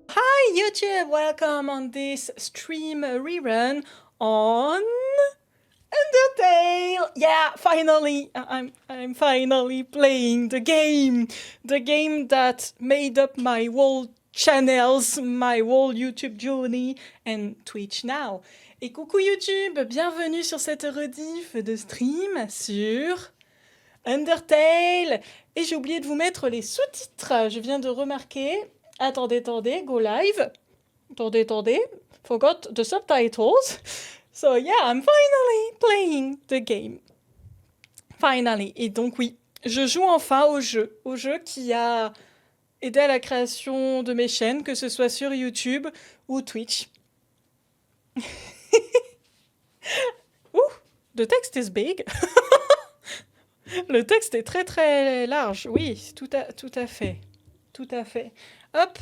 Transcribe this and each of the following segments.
Hi YouTube, welcome on this stream rerun on Undertale. Yeah, finally, I'm finally playing the game that made up my whole channels, my whole YouTube journey and Twitch now. Et coucou YouTube, bienvenue sur cette rediff de stream sur Undertale. Et j'ai oublié de vous mettre les sous-titres. Je viens de remarquer. Attendez, go live. Attendez. Forgot the subtitles. So yeah, I'm finally playing the game. Finally. Et donc oui, je joue enfin au jeu qui a aidé à la création de mes chaînes, que ce soit sur YouTube ou Twitch. Ouh, the text is big. Le texte est très très large, oui, tout à fait. Hop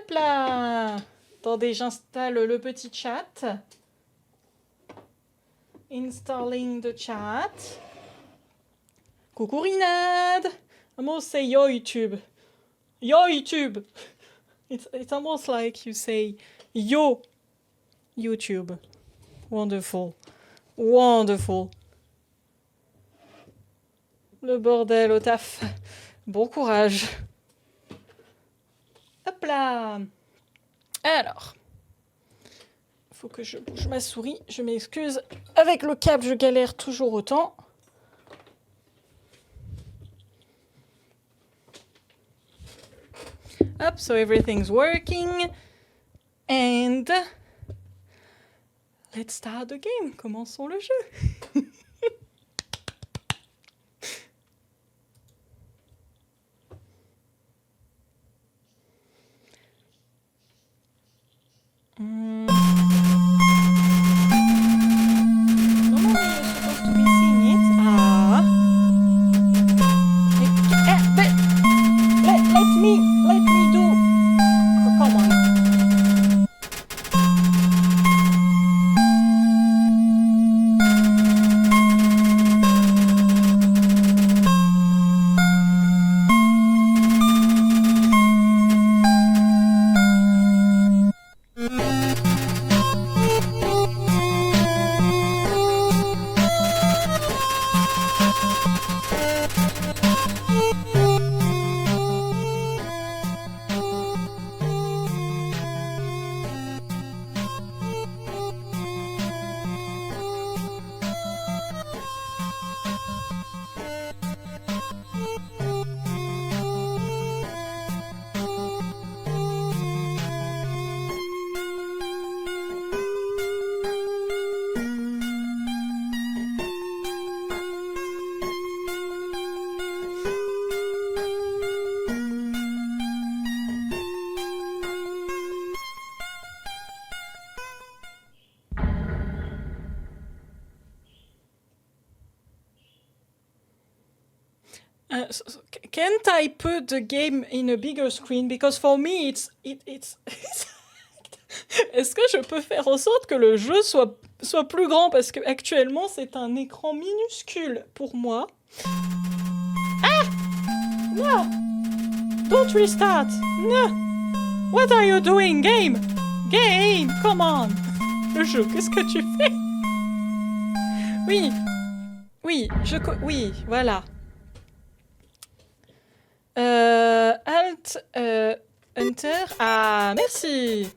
là. Attendez, j'installe le petit chat. Installing the chat. Coucou Rinad. Almost say yo YouTube. Yo YouTube. It's almost like you say yo YouTube. Wonderful. Le bordel au taf. Bon courage. Hop là. Alors. Faut que je bouge ma souris. Je m'excuse. Avec le câble, je galère toujours autant. Hop, so everything's working. And let's start the game. Commençons le jeu. Can't I put the game in a bigger screen? Because for me, it's Est-ce que je peux faire en sorte que le jeu soit plus grand? Parce que actuellement, c'est un écran minuscule pour moi. Ah! No! Don't restart! No! What are you doing, game? Game! Come on! Le jeu, qu'est-ce que tu fais? Oui! Oui, voilà. Alt, Enter. Ah, merci!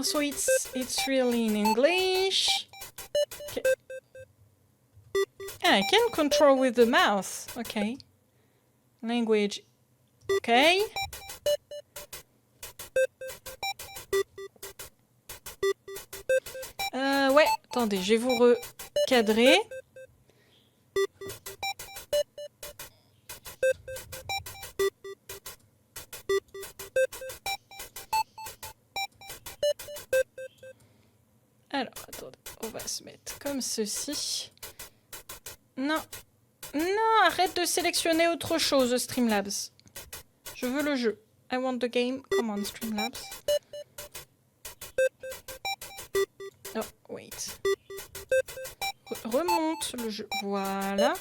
So it's really in English. Okay. I can control with the mouse. Okay. Language. Okay. Ouais, attendez, je vais vous recadrer. Alors, attendez, on va se mettre comme ceci. Non, arrête de sélectionner autre chose, Streamlabs. Je veux le jeu. I want the game. Come on, Streamlabs. Oh, wait. remonte le jeu. Voilà.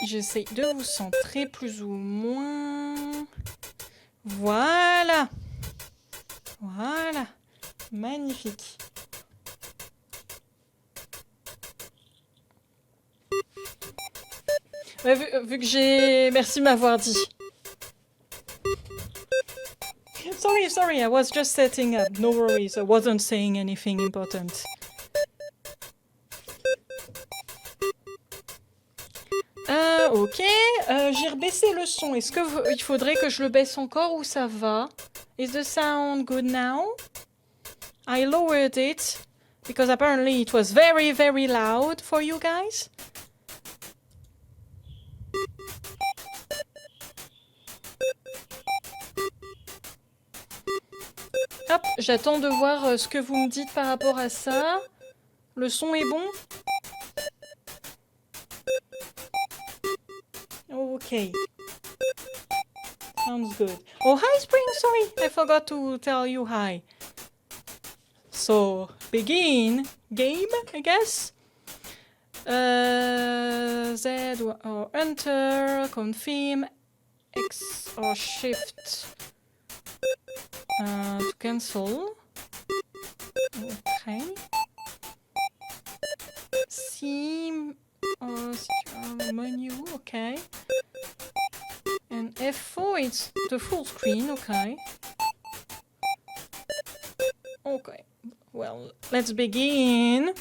J'essaie de vous centrer plus ou moins. Voilà. Voilà. Magnifique. Ouais, vu que j'ai... Merci de m'avoir dit. Sorry, I was just setting up. No worries, I wasn't saying anything important. Ok, j'ai rebaissé le son. Est-ce que il faudrait que je le baisse encore ou ça va? Is the sound good now? I lowered it because apparently it was very, very loud for you guys. Hop, j'attends de voir ce que vous me dites par rapport à ça. Le son est bon? Okay. Sounds good. Oh, hi Spring, sorry, I forgot to tell you hi. So, begin game, I guess. Z or enter, confirm, X or shift to cancel. Okay. C or menu, okay. And F4 it's the full screen, okay. Okay, well, let's begin.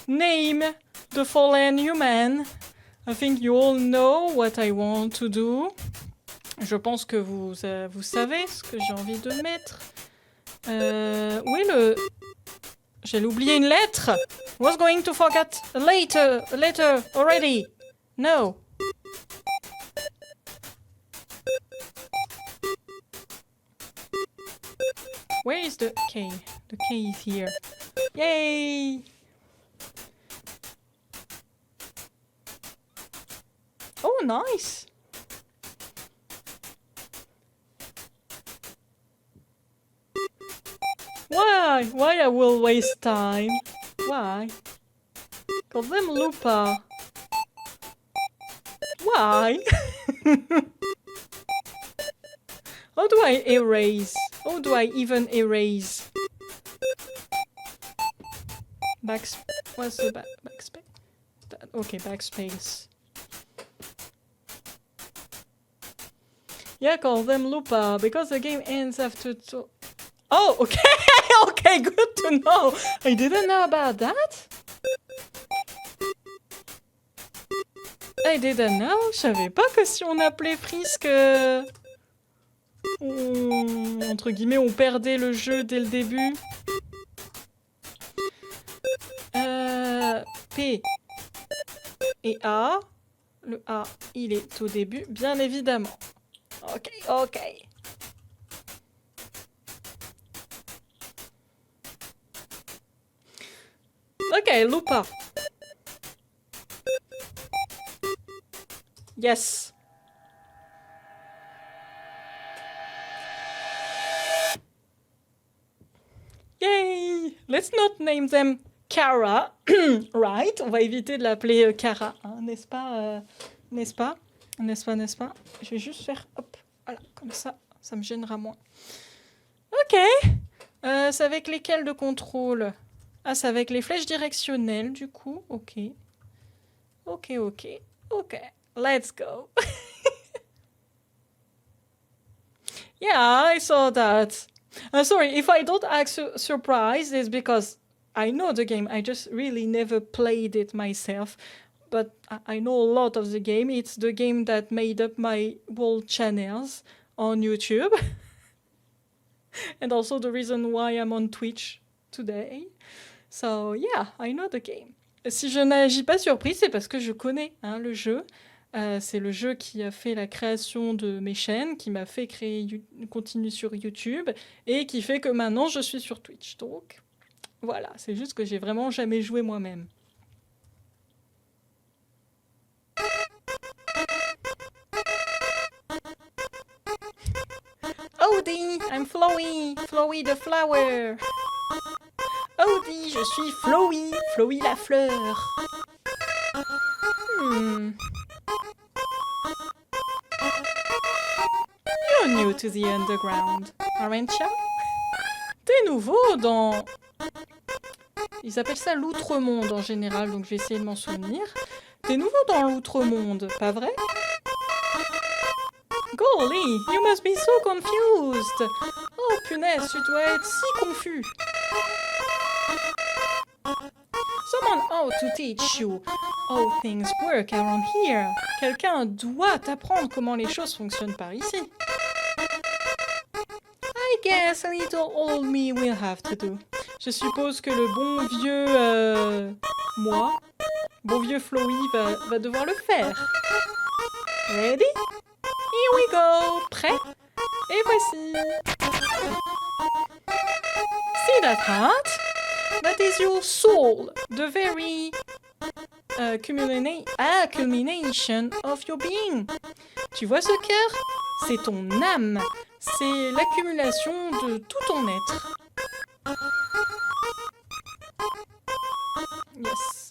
Name the fallen human. I think you all know what I want to do. Je pense que vous savez ce que j'ai envie de mettre. Où est le... J'ai oublié une lettre. Was going to forget a letter already. No. Where is the K? The K is here. Yay! Oh, nice! Why? Why I will waste time? Why? Call them Lupa. Why? How do I erase? How do I even erase? What's the backspace? Okay, backspace. Yeah, call them Lupa, because the game ends after two... Oh, okay! Okay, good to know! I didn't know about that! I didn't know! Je savais pas que si on appelait Frisk... entre guillemets, on perdait le jeu dès le début. P et A. Le A, il est au début, bien évidemment. Ok, ok. Ok, Lupa. Yes. Yay! Let's not name them Kara, right? On va éviter de l'appeler Kara, hein, n'est-ce pas? N'est-ce pas? N'est-ce pas? N'est-ce pas? Je vais juste faire, hop, voilà, comme ça, ça me gênera moins. Ok. C'est avec lesquels de contrôle? Ah, c'est avec les flèches directionnelles, du coup. Ok. Ok, ok. Ok. Let's go. Yeah, I saw that. Sorry, if I don't act surprised, it's because I know the game. I just really never played it myself. But I know a lot of the game. It's the game that made up my whole channels on YouTube. And also the reason why I'm on Twitch today. So yeah, I know the game. Si je n'agis pas surpris, c'est parce que je connais le jeu. C'est le jeu qui a fait la création de mes chaînes, qui m'a fait créer contenu sur YouTube et qui fait que maintenant je suis sur Twitch. Donc voilà, c'est juste que j'ai vraiment jamais joué moi-même. Howdy, I'm Flowey, Flowey the flower. Howdy, je suis Flowey, Flowey la fleur. You're new to the underground, aren't you? T'es nouveau dans... Ils appellent ça l'outre-monde en général, donc je vais essayer de m'en souvenir. T'es nouveau dans l'outre-monde, pas vrai? Golly, you must be so confused. Oh punaise, tu dois être si confus. Someone ought to teach you how things work around here. Quelqu'un doit t'apprendre comment les choses fonctionnent par ici. I guess a little old me will have to do. Je suppose que le bon vieux... moi, bon vieux Flowey va devoir le faire. Ready? Here we go! Prêt? Et voici! See that heart? That is your soul, the very culmination of your being. Tu vois ce cœur? C'est ton âme. C'est l'accumulation de tout ton être. Yes.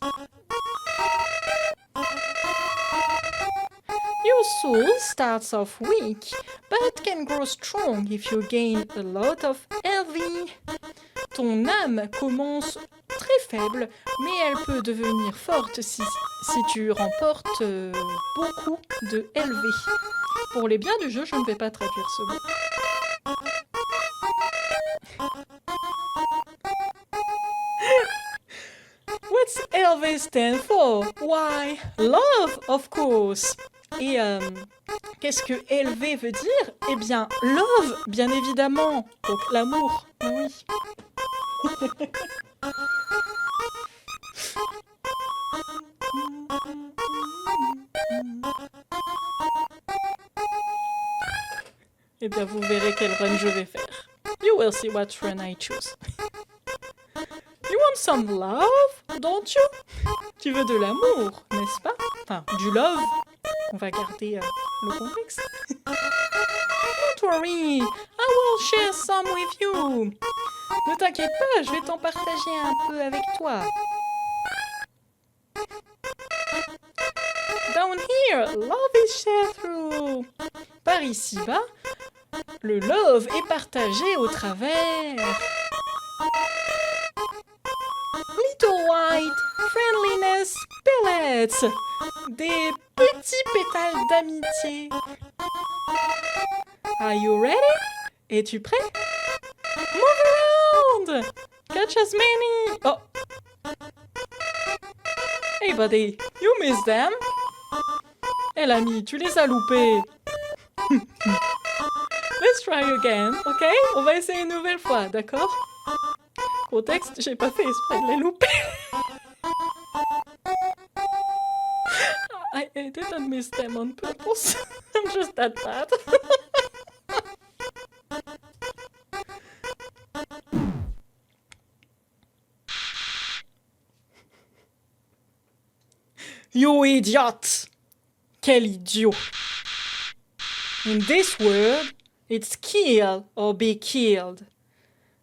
Your soul starts off weak, but can grow strong if you gain a lot of LV. Ton âme commence très faible, mais elle peut devenir forte si tu remportes beaucoup de LV. Pour les biens du jeu, je ne vais pas traduire ce mot. What's LV stand for? Why, love, of course. Et qu'est-ce que LV veut dire? Eh bien, love, bien évidemment. Donc l'amour, oui. Eh bien, vous verrez quel run je vais faire. You will see what run I choose. You want some love, don't you? Tu veux de l'amour, n'est-ce pas? Enfin, du love. On va garder le contexte. Don't worry, I will share some with you. Ne t'inquiète pas, je vais t'en partager un peu avec toi. Down here, love is shared through. Par ici-bas, le love est partagé au travers. Little white friendliness pellets. Des petits pétales d'amitié. Are you ready? Es-tu prêt? Move around! Catch as many! Oh! Hey buddy, you missed them? Eh l'ami, tu les as loupés. Let's try again, ok? On va essayer une nouvelle fois, d'accord? Contexte, j'ai pas fait exprès de les louper. I didn't miss them on purpose. I'm just that bad. You idiot! Quel idiot! In this world, it's kill or be killed.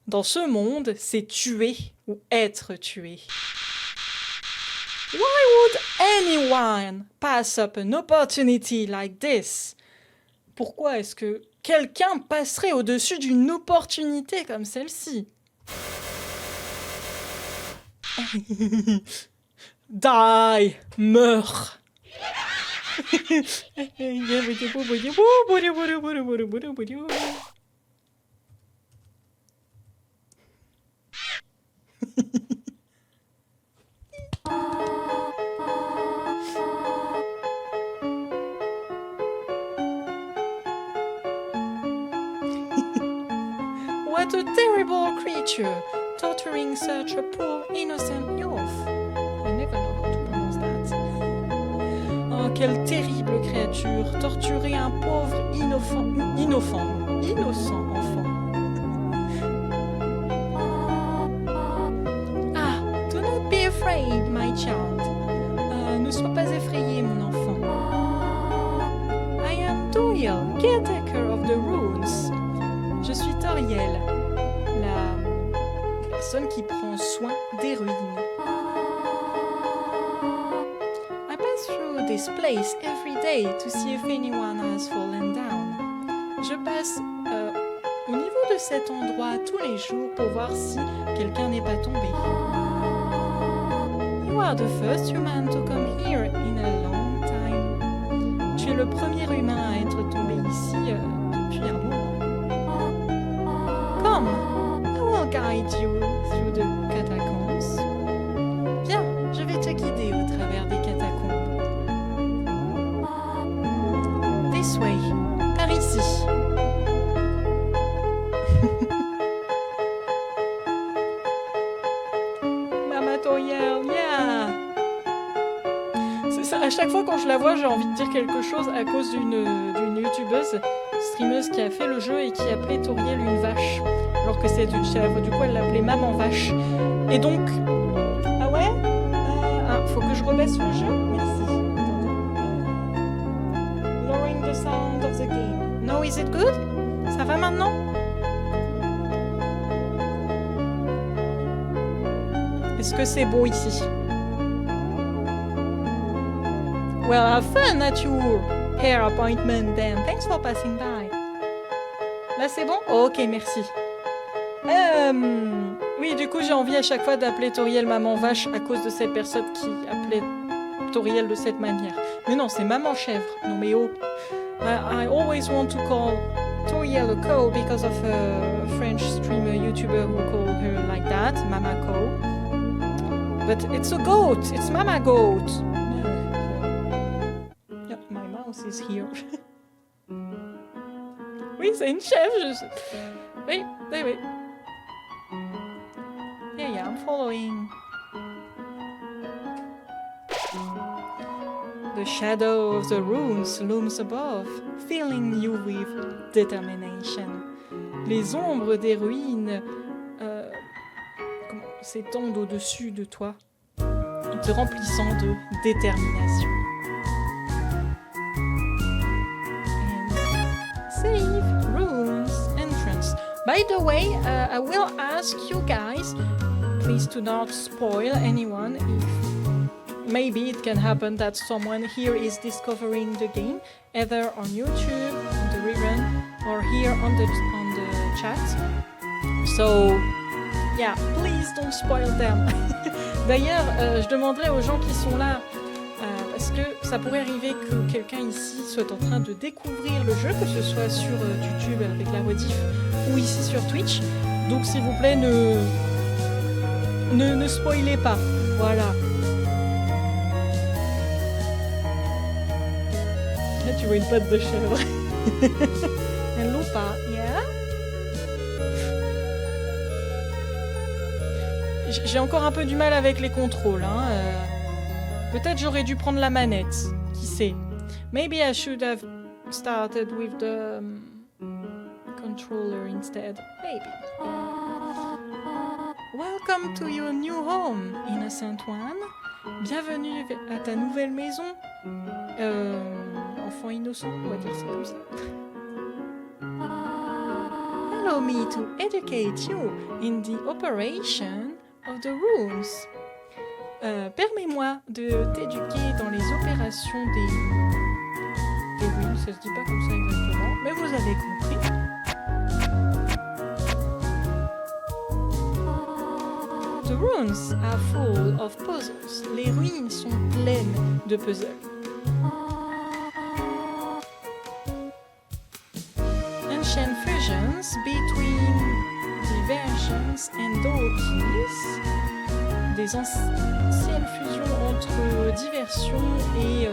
Dans ce monde, c'est tuer ou être tué. Why would anyone pass up an opportunity like this? Pourquoi est-ce que quelqu'un passerait au-dessus d'une opportunité comme celle-ci? Die! Meurs! What a terrible creature, torturing such a poor innocent youth. I never know how to pronounce that. Oh, quelle terrible créature, torturer un pauvre innocent enfant. Ah, do not be afraid, my child. Ne sois pas effrayé, mon enfant. I am Doyle, caretaker of the ruins. personne qui prend soin des ruines. I pass through this place every day to see if anyone has fallen down. Je passe au niveau de cet endroit tous les jours pour voir si quelqu'un n'est pas tombé. You are the first human to come here in a long time. Tu es le premier humain à être tombé ici depuis un moment. Come, I will guide you through the catacombs. Viens, je vais te guider au travers des catacombes. This way, par ici. Mama Toriel, yeah! C'est ça, à chaque fois quand je la vois, j'ai envie de dire quelque chose à cause d'une youtubeuse, streameuse qui a fait le jeu et qui appelait Toriel une vache, alors que c'est une chèvre. Du coup, elle l'appelait Maman Vache. Et donc... Ah ouais? Faut que je rebaisse le jeu? Merci. Lowering the sound of the game. No, is it good? Ça va maintenant? Est-ce que c'est beau ici? Well, have fun at your hair appointment then. Thanks for passing by. Là, c'est bon? Oh, ok, merci. Oui, du coup, j'ai envie à chaque fois d'appeler Toriel Maman Vache à cause de cette personne qui appelait Toriel de cette manière. Mais non, c'est Maman Chèvre. Non, mais oh. I always want to call Toriel a cow because of a French streamer YouTuber who called her like that, Mama Cow. But it's a goat. It's Mama Goat. Yeah, my mouse is here. Oui, c'est une chèvre. Oui, oui, oui. Yeah, I'm following. The shadow of the runes looms above, filling you with determination. Les ombres des ruines s'étendent au-dessus de toi, te remplissant de détermination. And save runes entrance. By the way, I will ask you guys, please do not spoil anyone. If maybe it can happen that someone here is discovering the game, either on YouTube, on the rerun, or here on the chat. So, yeah, please don't spoil them. D'ailleurs, je demanderai aux gens qui sont là, parce que ça pourrait arriver que quelqu'un ici soit en train de découvrir le jeu, que ce soit sur YouTube avec la rediff ou ici sur Twitch. Donc s'il vous plaît, ne spoilez pas. Voilà. Là, tu vois une patte de chèvre. Un loupa, yeah. J'ai encore un peu du mal avec les contrôles. Hein. Peut-être j'aurais dû prendre la manette. Qui sait? Maybe I should have started with the controller instead. Maybe. Welcome to your new home, Innocent One. Bienvenue à ta nouvelle maison. Enfant innocent, on va dire ça comme ça. Allow me to educate you in the operation of the runes. Permets-moi de t'éduquer dans les opérations des runes. Ça se dit pas comme ça exactement, mais vous avez compris. The runes are full of puzzles. Les ruines sont pleines de puzzles. Ancient fusions between diversions and door keys. Des anciennes fusions entre diversion et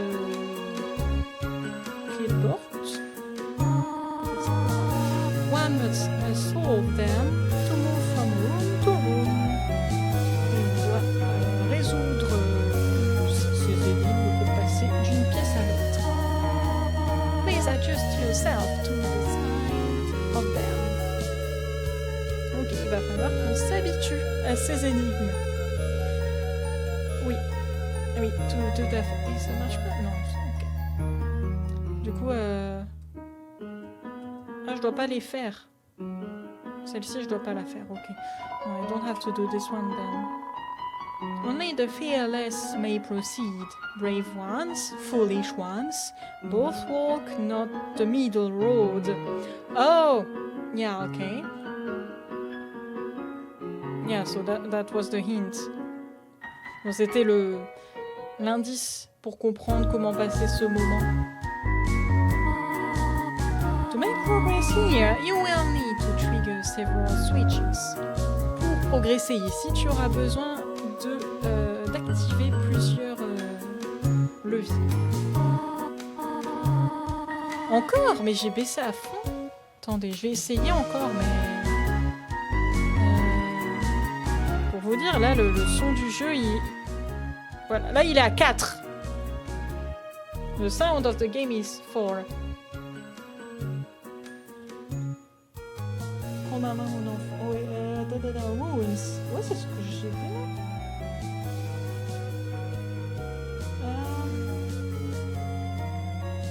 clés de porte. One must solve them to move from room to room. On doit résoudre ces énigmes pour passer d'une pièce à l'autre. Please adjust yourself to the side of them. Ok, il va falloir qu'on s'habitue à ces énigmes. Oui, oui, tout à fait. Et ça marche pas? Non, ok. Du coup, ah, je dois pas les faire. Celle-ci, je dois pas la faire, ok. No, I don't have to do this one then. Only the fearless may proceed. Brave ones, foolish ones, both walk not the middle road. Oh! Yeah, okay. Yeah, so that was the hint. Bon, c'était l'indice pour comprendre comment passer ce moment. To make progress here, you will need to trigger several switches. Pour progresser ici, tu auras besoin d'activer plusieurs leviers. Encore? Mais j'ai baissé à fond. Attendez, je vais essayer encore, mais... pour vous dire, là, le son du jeu, voilà, là, il est à 4. The sound of the game is 4. Prends ma main, mon enfant. Oui, wounds. Ouais, c'est ce que j'ai fait, là.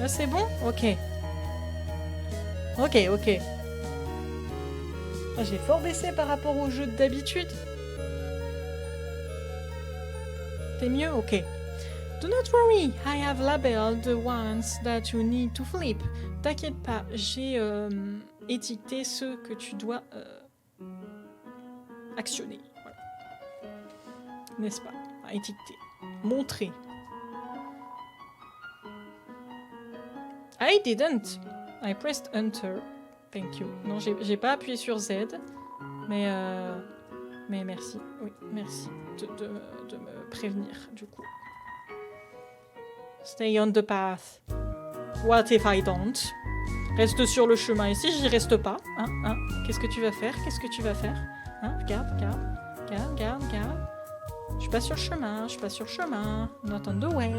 Là, c'est bon? Ok. Ok, ok. Ah, j'ai fort baissé par rapport au jeu d'habitude. T'es mieux? Ok. Do not worry, I have labeled the ones that you need to flip. T'inquiète pas, j'ai étiqueté ceux que tu dois actionner. Voilà. N'est-ce pas? Étiqueter. Montrer. I didn't. I pressed Enter. Thank you. Non, j'ai pas appuyé sur Z. Mais merci. Oui, merci de me prévenir, du coup. Stay on the path. What if I don't? Reste sur le chemin. Et si j'y reste pas? Hein? Qu'est-ce que tu vas faire? Qu'est-ce que tu vas faire? Hein? Regarde. Je suis pas sur le chemin. Not on the way.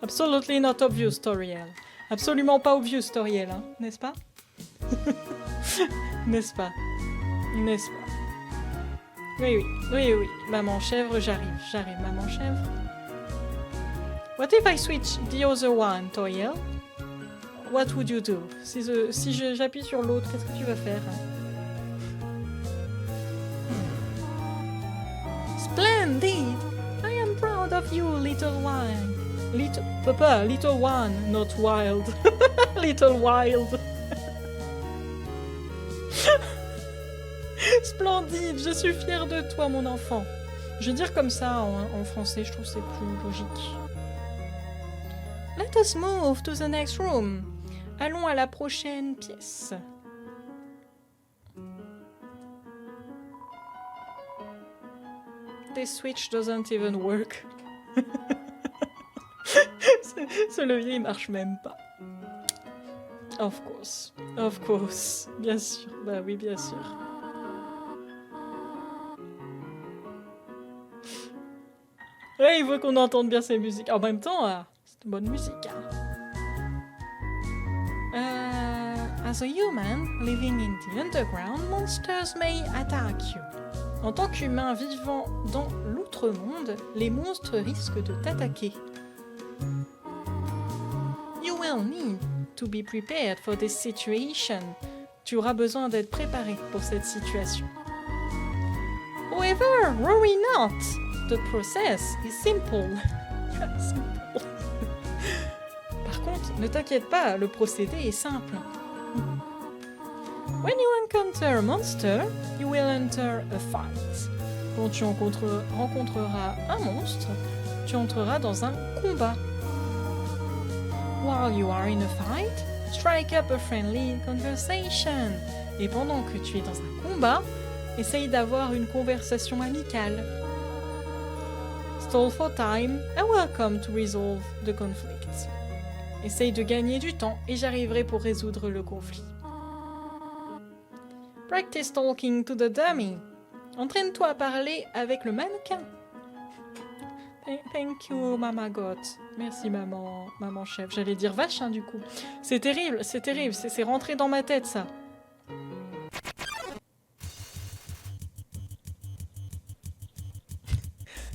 Absolutely not obvious, Toriel. Absolument pas obvious, Toriel, hein, n'est-ce pas? N'est-ce pas? Oui. Maman chèvre, j'arrive, maman chèvre. What if I switch the other one, Toriel? What would you do? Si j'appuie sur l'autre, qu'est-ce que tu vas faire? Splendid! I am proud of you, little one. Little one, not wild. Little wild. Splendide, je suis fière de toi, mon enfant. Je vais dire comme ça en français, je trouve que c'est plus logique. Let us move to the next room. Allons à la prochaine pièce. This switch doesn't even work. Ce levier, il marche même pas. Of course. Bien sûr. Bah oui, bien sûr. Ouais, il faut qu'on entende bien ces musiques. En même temps, c'est une bonne musique. As a human living in the underground, monsters may attack you. En tant qu'humain vivant dans l'outre-monde, les monstres risquent de t'attaquer. You will need to be prepared for this situation. Tu auras besoin d'être préparé pour cette situation. However, worry not. The process is simple. Par contre, ne t'inquiète pas, le procédé est simple. When you encounter a monster, you will enter a fight. Quand tu rencontreras un monstre, tu entreras dans un combat. While you are in a fight, strike up a friendly conversation. Et pendant que tu es dans un combat, essaye d'avoir une conversation amicale. Stall for time, I will come to resolve the conflict. Essaye de gagner du temps et j'arriverai pour résoudre le conflit. Practice talking to the dummy. Entraîne-toi à parler avec le mannequin. Thank you, Mama Goat. Merci, maman chef. J'allais dire vache, hein, du coup. C'est terrible. C'est rentré dans ma tête, ça.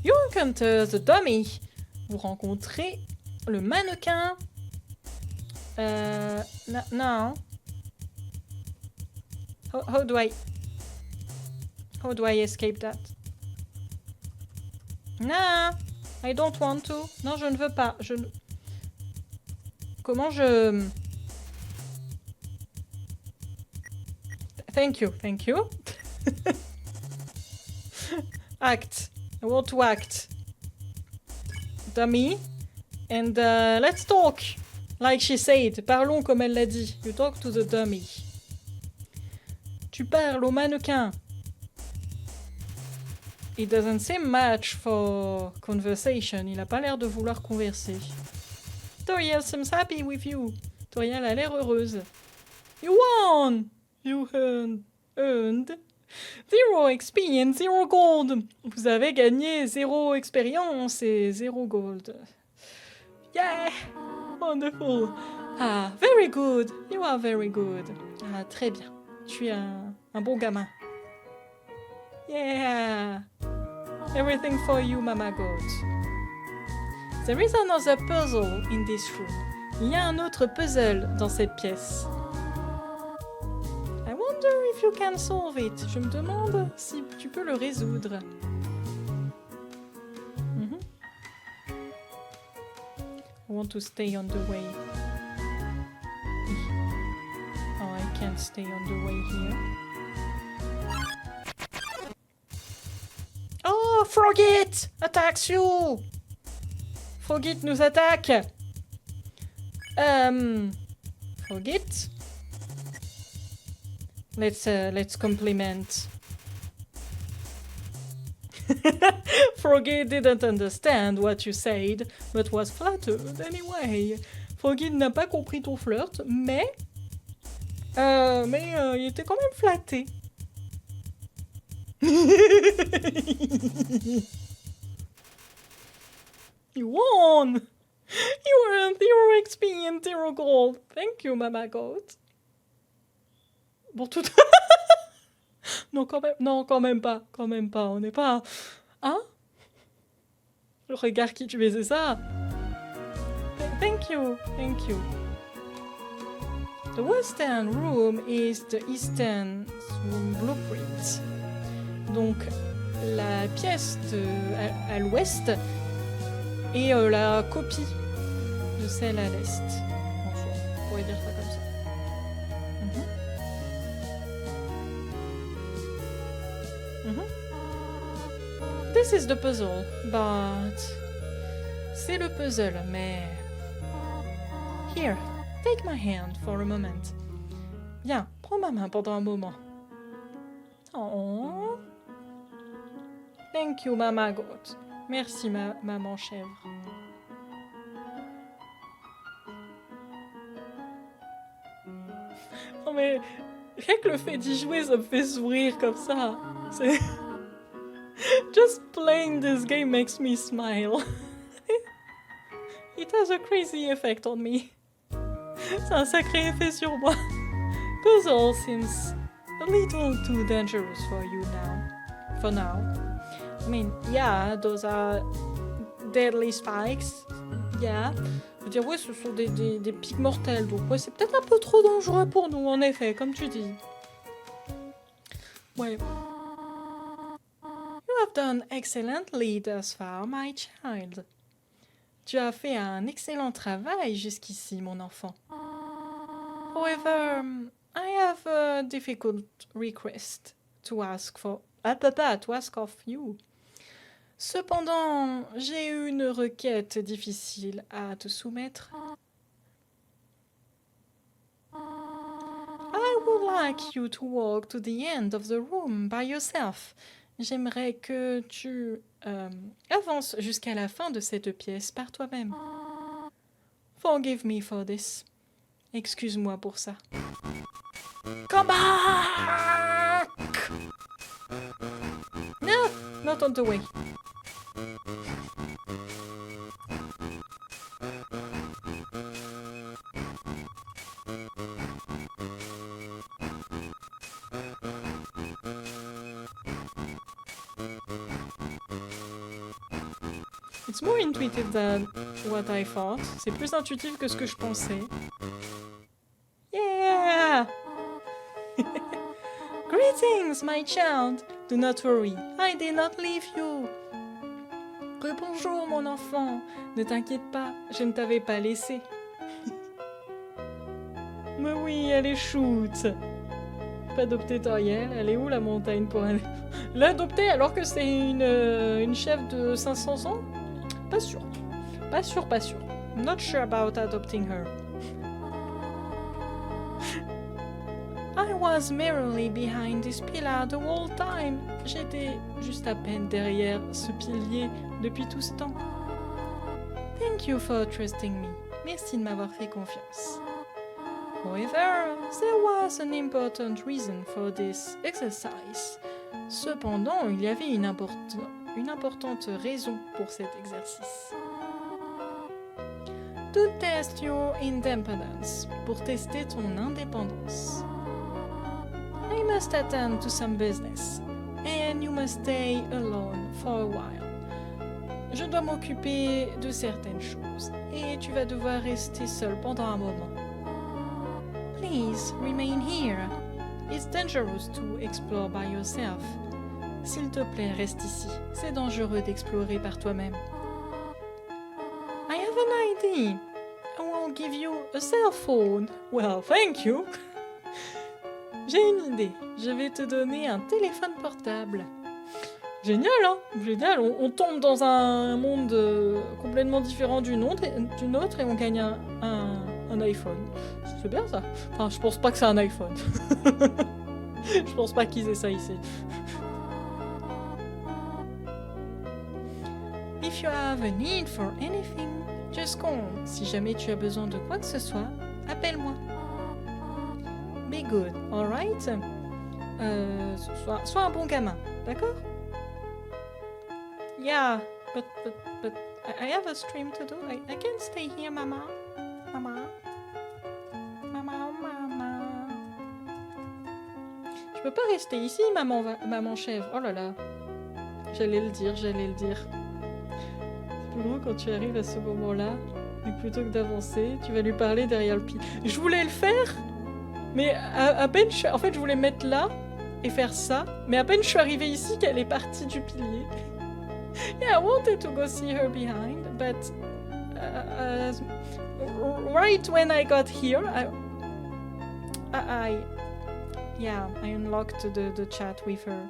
You encounter the dummy. Vous rencontrez le mannequin. Non. How do I escape that? Nah, I don't want to. Non, je ne veux pas. Comment je... Thank you. Act. I want to act. Dummy. And let's talk. Like she said. Parlons comme elle l'a dit. You talk to the dummy. Tu parles au mannequin. It doesn't seem much for conversation. Il a pas l'air de vouloir converser. Toriel seems happy with you. Toriel a l'air heureuse. You won! You earned 0 experience, 0 gold. Vous avez gagné 0 expérience et 0 gold. Yeah! Wonderful. Ah, very good. You are very good. Ah, très bien. Tu es un bon gamin. Yeah! Everything for you, Mama Goat. There is another puzzle in this room. Il y a un autre puzzle dans cette pièce. I wonder if you can solve it. Je me demande si tu peux le résoudre. I want to stay on the way. Oh, I can't stay on the way here. Oh, Frogit attacks you! Frogit nous attaque! Frogit? Let's compliment. Frogit didn't understand what you said, but was flattered anyway. Frogit n'a pas compris ton flirt, mais il était quand même flatté. You won! You earned 0 XP and 0 gold. Thank you, Mama Goat. Bon, tout... Non, quand même pas. On n'est pas... Hein? Le regard qui tu faisais ça. Thank you. The western room is the eastern room blueprint. Donc, la pièce à l'ouest est la copie de celle à l'est. Enfin, on pourrait dire ça comme ça. This is the puzzle, but... C'est le puzzle, mais... Here, take my hand for a moment. Viens, prends ma main pendant un moment. Oh. Thank you, Mama Goat. Merci, maman chèvre. Non mais, rien que le fait d'y jouer, ça me fait sourire comme ça. C'est... Just playing this game makes me smile. It has a crazy effect on me. C'est un sacré effet sur moi. Puzzle seems a little too dangerous for you now. For now. I mean, yeah, those are deadly spikes. Yeah. Je veux dire, ouais, ce sont des pics mortels. Donc, ouais, c'est peut-être un peu trop dangereux pour nous, en effet, comme tu dis. Ouais. You have done excellently thus far, my child. Tu as fait un excellent travail jusqu'ici, mon enfant. However, I have a difficult request to ask of you. Cependant, j'ai une requête difficile à te soumettre. I would like you to walk to the end of the room by yourself. J'aimerais que tu avances jusqu'à la fin de cette pièce par toi-même. Forgive me for this. Excuse-moi pour ça. Come back! No, not on the way. It's more intuitive than what I thought. C'est plus intuitif que ce que je pensais. Yeah! Greetings, my child. Do not worry, I did not leave you. Rebonjour, mon enfant. Ne t'inquiète pas, je ne t'avais pas laissé. Mais oui, elle est shoot. Pas adopter Toriel. Elle est où la montagne pour aller l'adopter alors que c'est une chef de 500 ans? Pas sûr. Pas sûr, pas sûr. I'm not sure about adopting her. I was merely behind this pillar the whole time. J'étais juste à peine derrière ce pilier depuis tout ce temps. Thank you for trusting me. Merci de m'avoir fait confiance. However, there was an important reason for this exercise. Cependant, il y avait une importante raison pour cet exercice. To test your independence, pour tester ton indépendance. I must attend to some business, and you must stay alone for a while. Je dois m'occuper de certaines choses, et tu vas devoir rester seul pendant un moment. Please remain here. It's dangerous to explore by yourself. S'il te plaît, reste ici. C'est dangereux d'explorer par toi-même. I have an idea. I will give you a cell phone. Well, thank you. J'ai une idée. Je vais te donner un téléphone portable. Génial, hein? Génial. On tombe dans un monde complètement différent d'une autre et on gagne un iPhone. C'est bien ça. Enfin, je pense pas que c'est un iPhone. Je pense pas qu'ils aient ça ici. If you have a need for anything, just call. Si jamais tu as besoin de quoi que ce soit, appelle-moi. Be good, alright? Sois un bon gamin, d'accord? Yeah, but I have a stream to do. I can't stay here, Mama. Mama. Je peux pas rester ici, maman chèvre. Oh là là. J'allais le dire. C'est plus drôle quand tu arrives à ce moment-là. Et plutôt que d'avancer, tu vas lui parler derrière le pied. Je voulais le faire, mais à peine en fait, je voulais me mettre là et faire ça. Mais à peine je suis arrivée ici qu'elle est partie du pilier. Yeah, I wanted to go see her behind, but right when I got here, I unlocked the chat with her.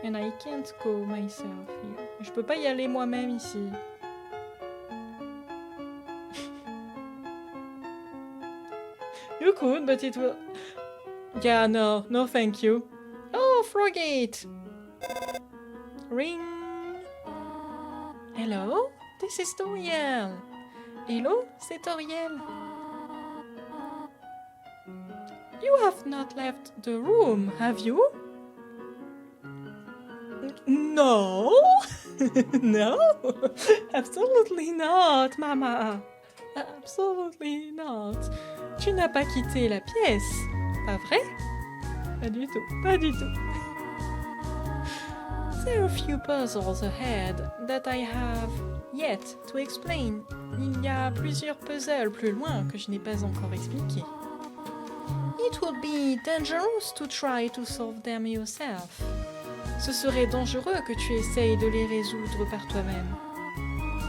And I can't go myself here. Je peux pas y aller moi-même ici. You could, but it will... Yeah, no thank you. Oh, Frogate! Ring! Hello? This is Toriel. Hello, c'est Toriel. You have not left the room, have you? No! No! Absolutely not, Mama! Absolutely not! Tu n'as pas quitté la pièce, pas vrai? Pas du tout. There are a few puzzles ahead that I have yet to explain. Il y a plusieurs puzzles plus loin que je n'ai pas encore expliqués. It would be dangerous to try to solve them yourself. Ce serait dangereux que tu essayes de les résoudre par toi-même.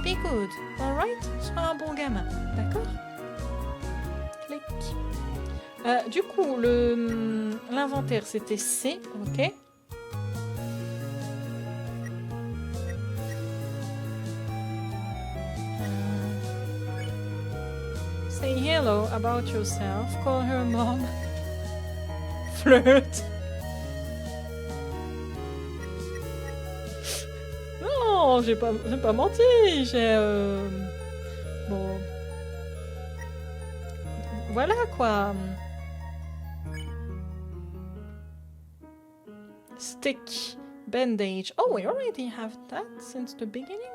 Be good, alright? Sois un bon gamin, d'accord? Clic. Du coup, l'inventaire c'était C, ok? Say hello about yourself, call her mom. Flirt. Non, j'ai pas menti, Bon... Voilà quoi. Stick. Bandage. Oh, we already have that since the beginning.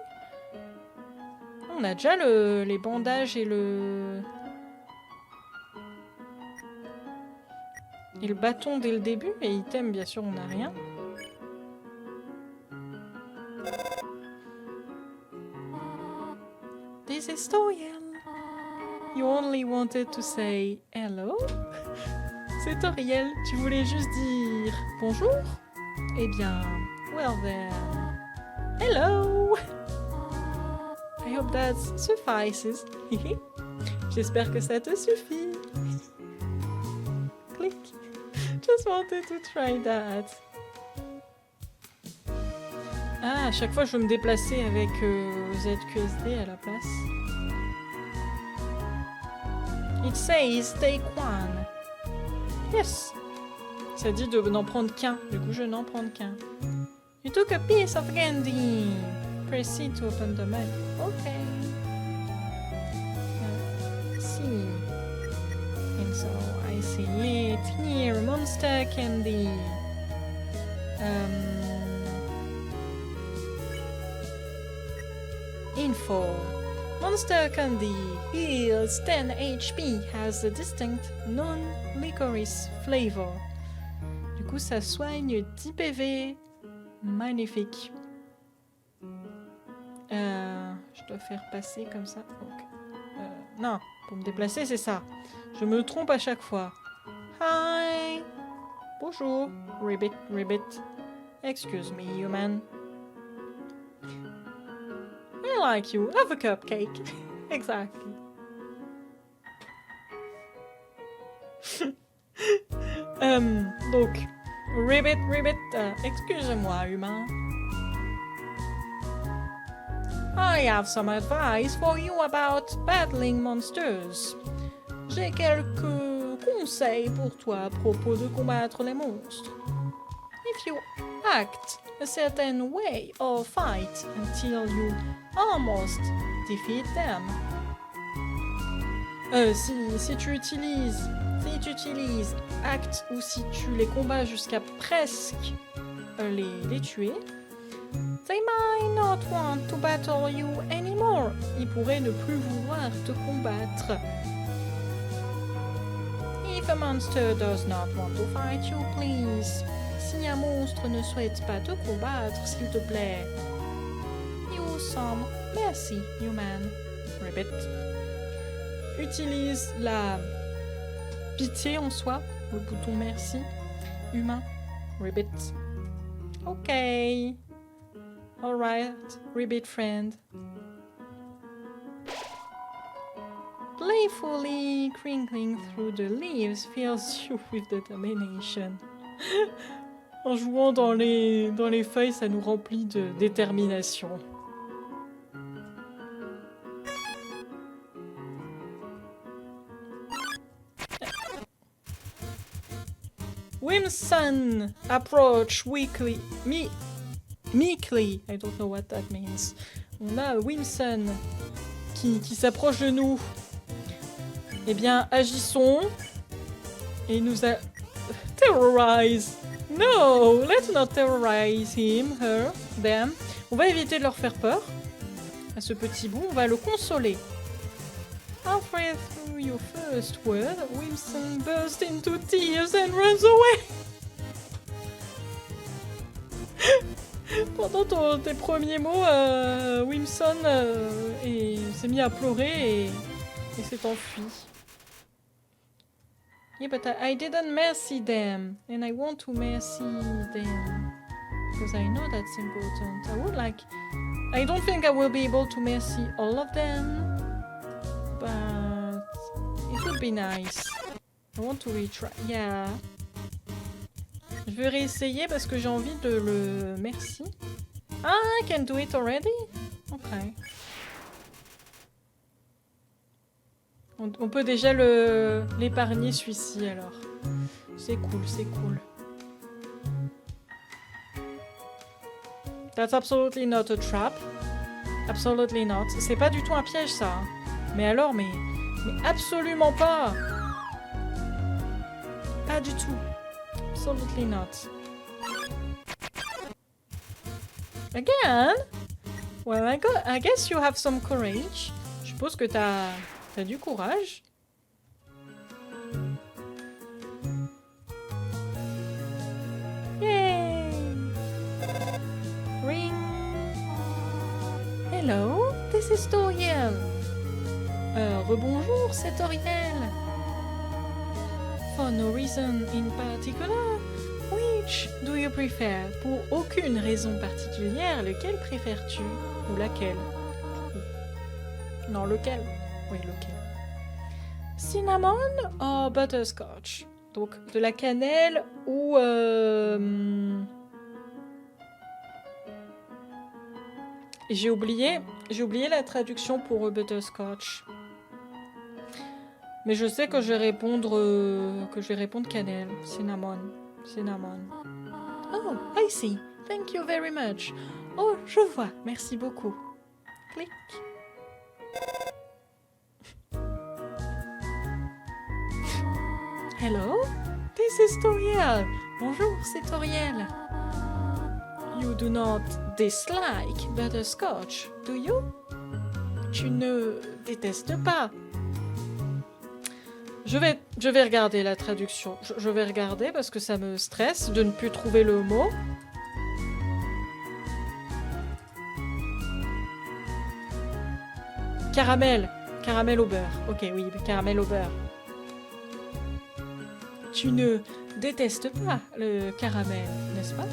On a déjà les bandages et le bâton dès le début. Et item, bien sûr, on n'a rien. This is Toriel. You only wanted to say hello? C'est Toriel, tu voulais juste dire bonjour? Eh bien, well then, hello! I hope that suffices. J'espère que ça te suffit. Click. Just wanted to try that. Ah, à chaque fois je veux me déplacer avec ZQSD à la place. It says take one. Yes. Ça dit de n'en prendre qu'un. Du coup, je n'en prends qu'un. You took a piece of candy. Proceed to open the map. Okay. See. And so I see it here. Monster candy. Info. Monster candy heals 10 HP, has a distinct non-licorice flavor. Du coup, ça soigne 10 PV. Magnifique. Je dois faire passer comme ça. Okay. Non, pour me déplacer, c'est ça. Je me trompe à chaque fois. Hi. Bonjour. Ribbit, ribbit. Excuse me, human. I like you. Have a cupcake. Exactly. Donc, ribbit, ribbit. Excuse-moi, humain. I have some advice for you about battling monsters. J'ai quelques conseils pour toi à propos de combattre les monstres. If you act a certain way or fight until you almost defeat them. Si tu utilises act ou si tu les combats jusqu'à presque les tuer, they might not want to battle you anymore. Ils pourraient ne plus vouloir te combattre. If a monster does not want to fight you, please. Si un monstre ne souhaite pas te combattre, s'il te plaît, use some mercy, human. Ribbit. Utilise la pitié en soi, le bouton merci, humain. Ribbit. Ok. Alright, Ribbit friend. Playfully crinkling through the leaves fills you with determination. En jouant dans les feuilles, ça nous remplit de détermination. Whimsun approach meekly. I don't know what that means. On a Whimsun qui s'approche de nous. Eh bien, agissons. Et il nous a... Terrorize. No, let's not terrorize him, her, them. On va éviter de leur faire peur. À ce petit bout, on va le consoler. Halfway through your first word, Whimsun bursts into tears and runs away. Pendant tes premiers mots, Whimsun s'est mis à pleurer et s'est enfui. Yeah, but I didn't mercy them, and I want to mercy them because I know that's important. I don't think I will be able to mercy all of them, but it would be nice. I want to retry. Yeah. Je vais réessayer parce que j'ai envie de le merci. Ah, I can do it already? Okay. On peut déjà l'épargner celui-ci alors. C'est cool, c'est cool. That's absolutely not a trap. Absolutely not. C'est pas du tout un piège ça. Mais alors, mais absolument pas. Pas du tout. Absolutely not. Again? Well, I guess you have some courage. Je suppose que t'as du courage. Yay! Ring. Hello, this is Toriel. Rebonjour, c'est Toriel. For no reason in particular. Which do you prefer? Pour aucune raison particulière, lequel préfères-tu? Ou laquelle? Non, lequel? Oui, lequel? Cinnamon ou butterscotch? Donc, de la cannelle ou... J'ai oublié la traduction pour butterscotch. Mais je sais que je vais répondre cannelle. Cinnamon. Cinnamon. Oh, I see. Thank you very much. Oh, je vois. Merci beaucoup. Clic. Hello, this is Toriel. Bonjour, c'est Toriel. You do not dislike butterscotch, do you? Tu ne détestes pas. Je vais regarder la traduction. Je vais regarder parce que ça me stresse de ne plus trouver le mot. Caramel. Caramel au beurre. Ok, oui, caramel au beurre. Tu ne détestes pas le caramel, n'est-ce pas?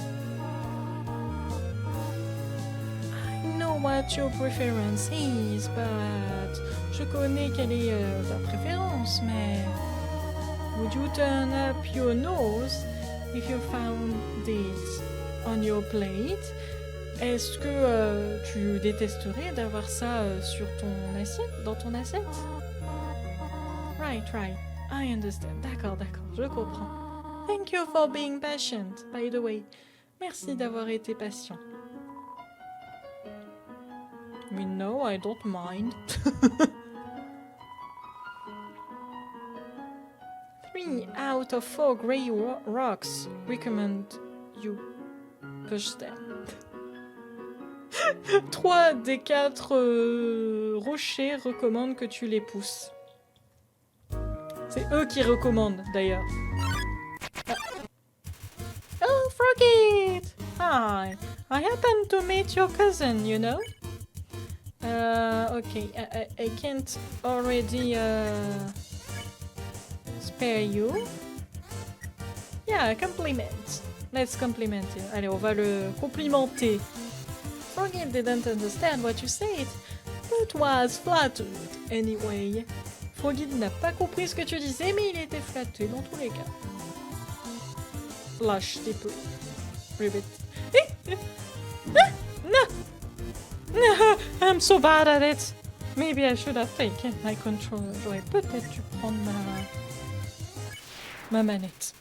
I know what your preference is, but... Je connais quelle est ta préférence, mais... Would you turn up your nose if you found it on your plate? Est-ce que tu détesterais d'avoir ça sur ton assiette, dans ton assiette? Right. I understand. D'accord, je comprends. Thank you for being patient, by the way. Merci d'avoir été patient. Mais no, I don't mind. 3 out of 4 grey rocks recommend you push them. 3 des 4 rochers recommandent que tu les pousses. C'est eux qui recommandent, d'ailleurs. Ah. Oh, Froggy! Hi. I happened to meet your cousin, you know? Okay. I can't already spare you. Yeah, compliment. Let's compliment him. Allez, on va le complimenter. Froggy didn't understand what you said, but was flattered anyway. Froggy n'a pas compris ce que tu disais, mais il était flatté dans tous les cas. Lâche tes peu. Ribbit. No! No! I'm so bad at it! Maybe I should have taken my controller. J'aurais peut-être dû prendre ma manette.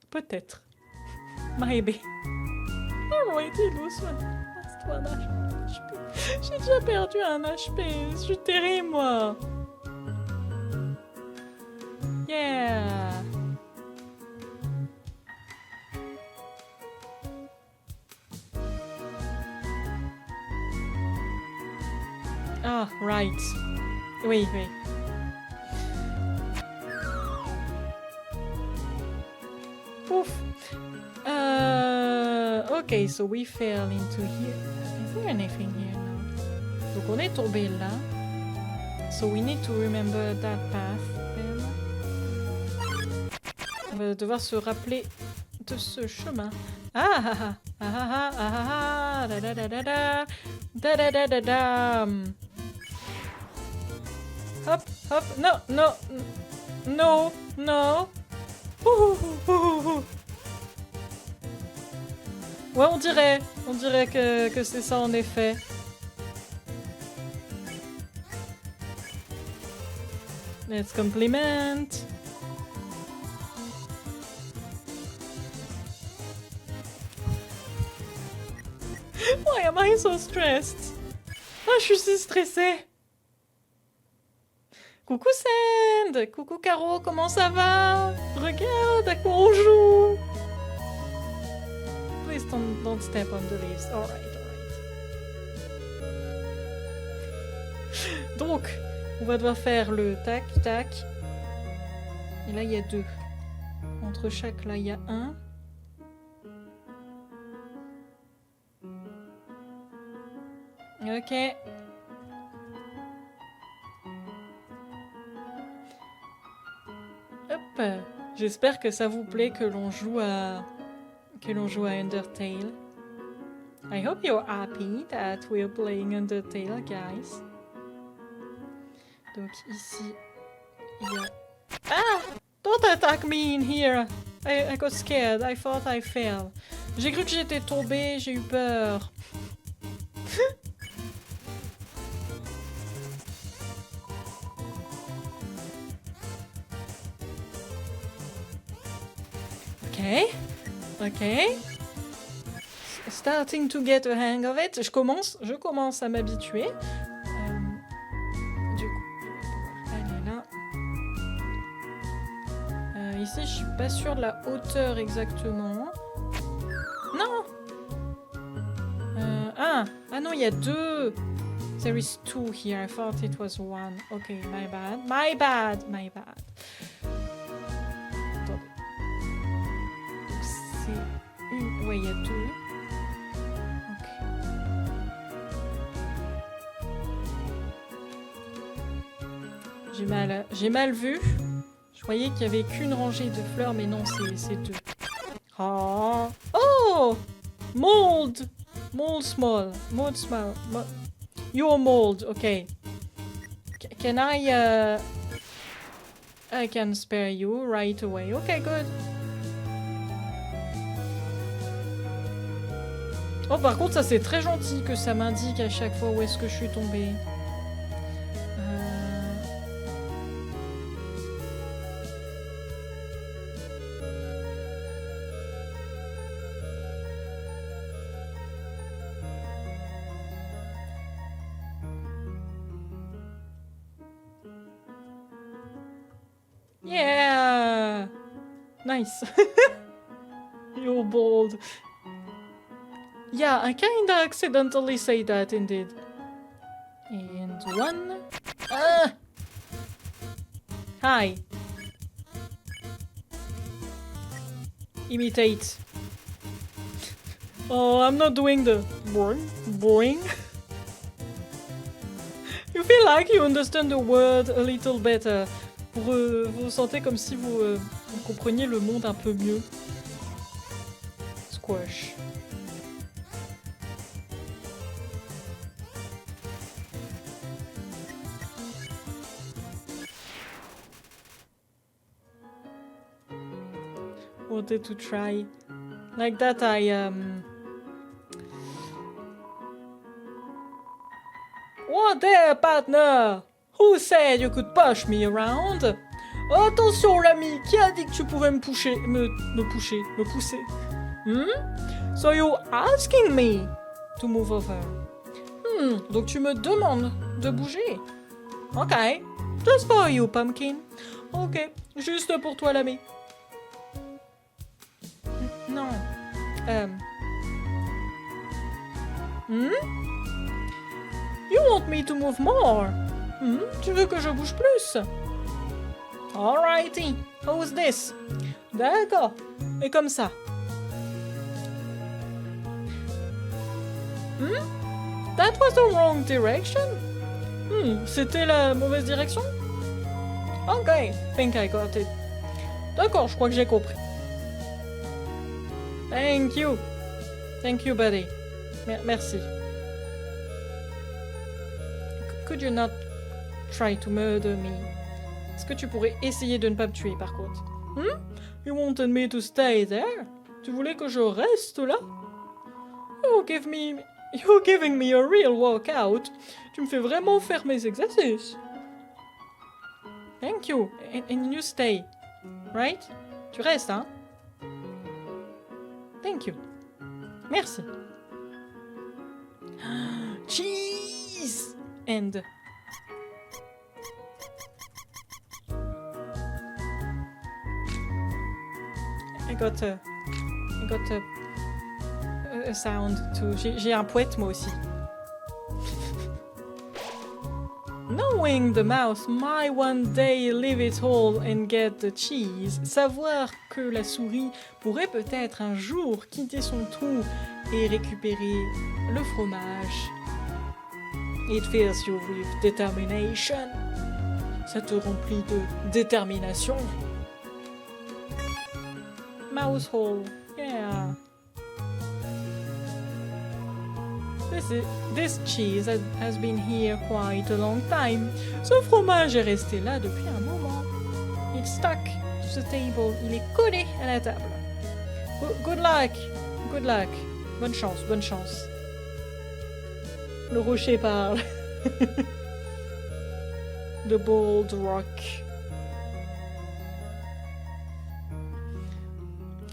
Peut-être. Maybe. Oh, été doucement. C'est un HP. J'ai déjà perdu un HP. Je suis terrible, moi. Yeah. Ah, right. Oui. Ouf. Okay, so we fell into here. Is there anything here now? Donc on est tombé là. So we need to remember that path. Then. On va devoir se rappeler de ce chemin. Hop, no. Ouais, on dirait que c'est ça en effet. Let's compliment. Why am I so stressed? Ah, je suis si stressée. Coucou Sand. Coucou Caro, comment ça va? Regarde à quoi on joue. Please don't step on the leaves. Alright. Donc, on va devoir faire le tac, tac. Et là, il y a 2. Entre chaque, là, il y a 1. Ok. Hop. J'espère que ça vous plaît que l'on joue à Undertale. I hope you're happy that we're playing Undertale, guys. Donc ici, il y a... Ah! Don't attack me in here! I got scared. I thought I fell. J'ai cru que j'étais tombée, j'ai eu peur. Ok. Starting to get a hang of it. Je commence à m'habituer. Du coup, elle est là. Ici, je suis pas sûre de la hauteur exactement. Non. Ah non, il y a 2. There is 2 here. I thought it was 1. Okay, my bad. Ouais, il y a 2. Ok. J'ai mal vu. Je croyais qu'il y avait qu'une rangée de fleurs, mais non, c'est 2. Oh! Mold small. You're mold, okay. Can I can spare you right away. Okay, good. Oh, par contre, ça c'est très gentil que ça m'indique à chaque fois où est-ce que je suis tombée. Yeah! Nice. You're bold. Yeah, I kinda accidentally say that indeed. And 1. Hi. Imitate. Oh, I'm not doing the boring. You feel like you understand the word a little better. Vous vous sentez comme si vous compreniez le monde un peu mieux. Squash. Wanted to try. Like that What there, partner? Who said you could push me around? Attention, l'ami, qui a dit que tu pouvais me pousser? So you asking me to move over? Donc tu me demandes de bouger? Ok. Just for you, pumpkin. Ok, juste pour toi, l'ami. Non. You want me to move more? Tu veux que je bouge plus? Alrighty. How's this? D'accord. Et comme ça. That was the wrong direction? C'était la mauvaise direction? Ok. Think I got it. D'accord, je crois que j'ai compris. Thank you. Thank you, buddy. Merci. Could you not try to murder me? Est-ce que tu pourrais essayer de ne pas me tuer, par contre? You wanted me to stay there? Tu voulais que je reste là? You're giving me a real workout. Tu me fais vraiment faire mes exercices. Thank you. And you stay. Right? Tu restes, hein? Thank you. Merci. Cheese! And... I got a sound too. J'ai un poète moi aussi. Knowing the mouse might one day leave it all and get the cheese. Savoir que la souris pourrait peut-être un jour quitter son trou et récupérer le fromage. It fills you with determination. Ça te remplit de détermination. mouse hole. Yeah. This cheese has been here quite a long time. Ce fromage est resté là depuis un moment. It's stuck to the table. Il est collé à la table. Good luck. Good luck. Bonne chance, bonne chance. Le rocher parle. The bold rock.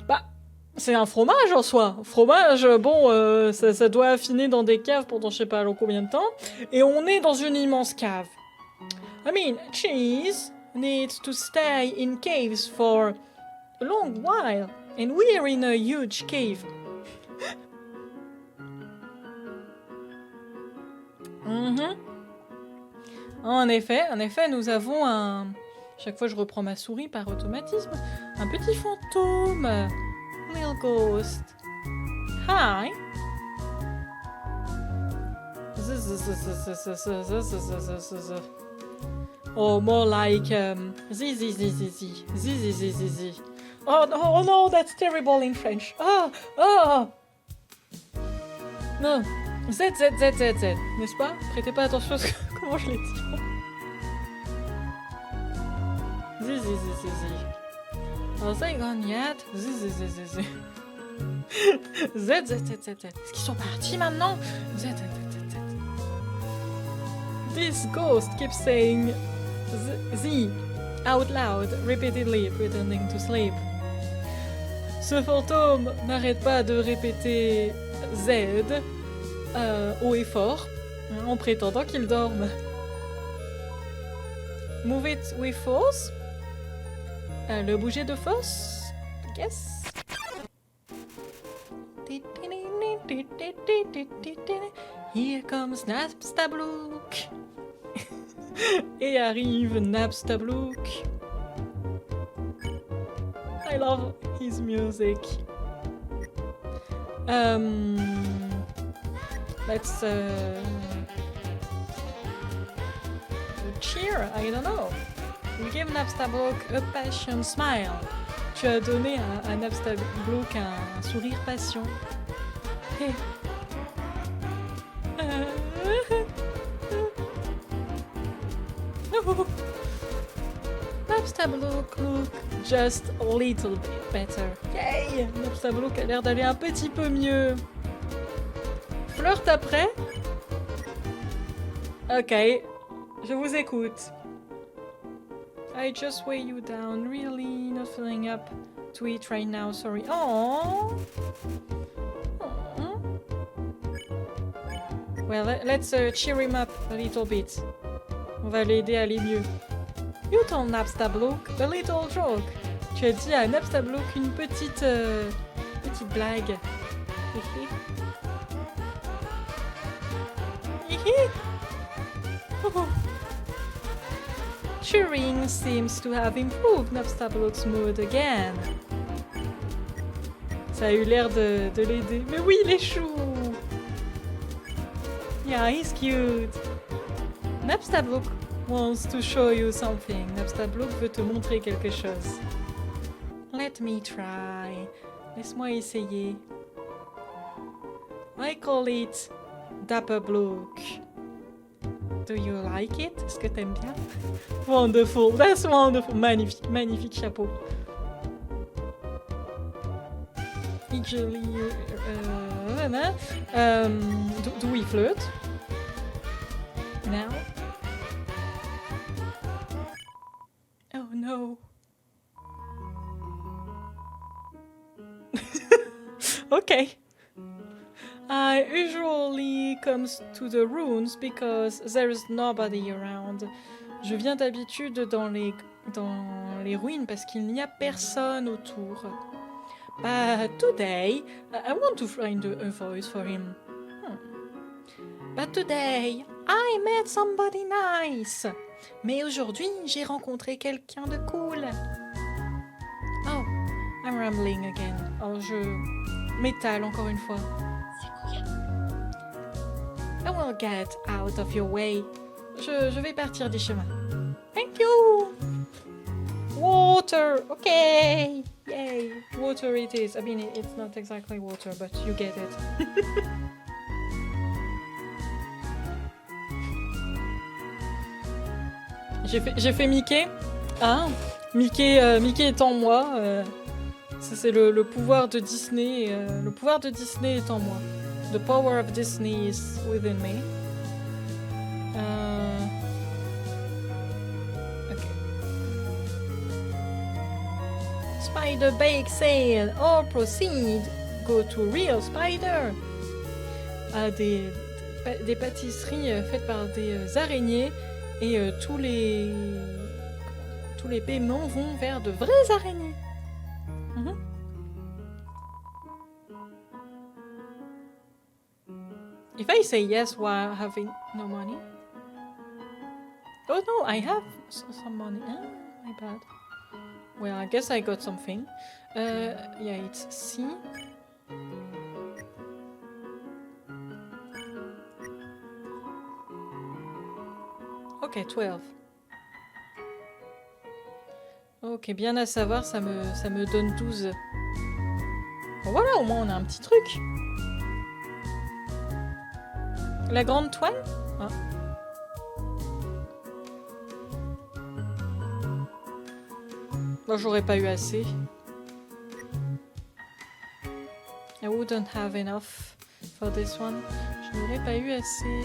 Bah, c'est un fromage en soi. Fromage, bon, ça doit affiner dans des caves pendant je sais pas combien de temps. Et on est dans une immense cave. I mean, cheese needs to stay in caves for a long while. And we're in a huge cave. En effet, nous avons un... Chaque fois, je reprends ma souris par automatisme. Un petit fantôme. Little ghost. Hi. Oh, more like zi. Oh no, that's terrible in French. Oh. Non. Z, n'est-ce pas? Prêtez pas attention à comment je l'ai dit. Zi. Oh, they gone yet? Zi. Z. Est-ce qu'ils sont partis maintenant? Z. This ghost keeps saying Z out loud, repeatedly, pretending to sleep. Ce fantôme n'arrête pas de répéter Z haut et fort en prétendant qu'il dorme. Move it with force. Le bouger de force. Yes. Here comes Napstablook. Et arrive Napstablook. I love his music. Let's cheer, I don't know. We give Napstablook a passion smile. Tu as donné à Napstablook un sourire passion. Hey. Napstablook look just a little bit better. Yay! Napstablook a l'air d'aller un petit peu mieux. Flirte après? Ok, je vous écoute. I just weigh you down, really not feeling up to it right now, sorry. Oh. Well, let's cheer him up a little bit. On va l'aider à aller mieux. You told Napstablook a little joke. Tu as dit à Napstablook une petite blague. Cheering seems to have improved Napstablook's mood again. Ça a eu l'air de l'aider. Mais oui, il est chou! Yeah, he's cute. Napstablook wants to show you something. Napstablook veut te montrer quelque chose. Let me try. Laisse-moi essayer. I call it Dapperblook. Do you like it? Est-ce que t'aimes bien? Wonderful, that's wonderful. Magnifique, magnifique chapeau. Eagerly, do we flirt? Now? Oh no. Okay. I usually comes to the ruins because there is nobody around. Je viens d'habitude dans les ruines parce qu'il n'y a personne autour. But today, I want to find a voice for him. But today, I met somebody nice. Mais aujourd'hui, j'ai rencontré quelqu'un de cool. Oh, I'm rambling again. Oh, je m'étale encore une fois. I will get out of your way. Je vais partir du chemin. Thank you. Water! Okay! Yay! Water it is. I mean, it's not exactly water, but you get it. J'ai fait Mickey. Ah! Mickey étant moi. Ça, c'est le pouvoir de Disney. Le pouvoir de Disney est en moi. The power of Disney is within me. Okay. Spider bake sale. Or proceed. Go to real spider. Des pâtisseries faites par des araignées. Et tous les paiements vont vers de vraies araignées. If I say yes while having no money? Oh no, I have some money. Ah, my bad. Well, I guess I got something. Yeah, it's C. Ok, 12. Ok, bien à savoir, ça me donne 12. Bon, voilà, au moins on a un petit truc. La grande toile? Ah. Moi, j'aurais pas eu assez. I wouldn't have enough for this one. Je n'aurais pas eu assez.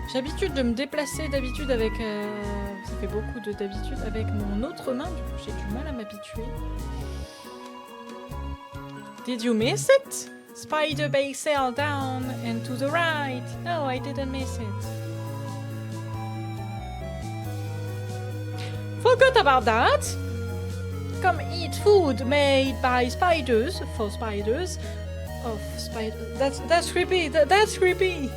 J'ai l'habitude de me déplacer d'habitude avec... ça fait beaucoup d'habitude avec mon autre main. Du coup, j'ai du mal à m'habituer. Did you miss it? Spider bake sail down and to the right. No, I didn't miss it. Forgot about that. Come eat food made by spiders for spiders. Of spiders. That's creepy. That's creepy.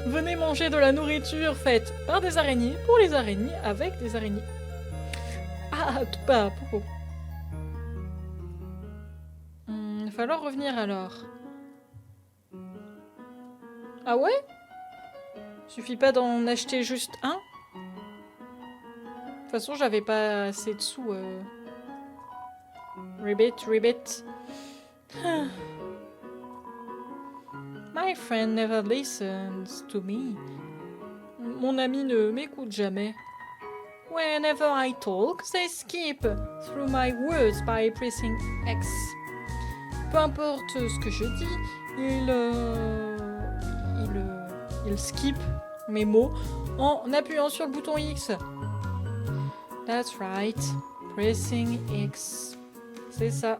Venez manger de la nourriture faite par des araignées pour les araignées avec des araignées. Ah, tout pas. Pourquoi? Il va falloir revenir alors. Ah ouais? Suffit pas d'en acheter juste un? De toute façon, j'avais pas assez de sous. Ribbit. My friend never listens to me. Mon ami ne m'écoute jamais. Whenever I talk, they skip through my words by pressing X. Peu importe ce que je dis, il skip mes mots en appuyant sur le bouton X. That's right, pressing X. C'est ça,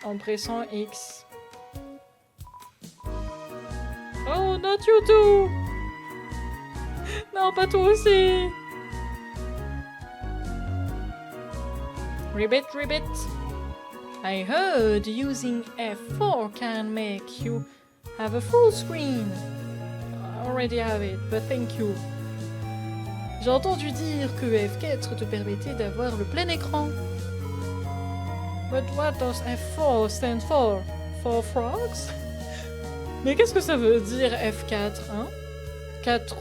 en pressant X. Oh, not you too! Non, pas toi aussi! Ribbit. I heard using F4 can make you have a full screen. I already have it, but thank you. J'ai entendu dire que F4 te permettait d'avoir le plein écran. But what does F4 stand for? For frogs? Mais qu'est-ce que ça veut dire F4, hein? 4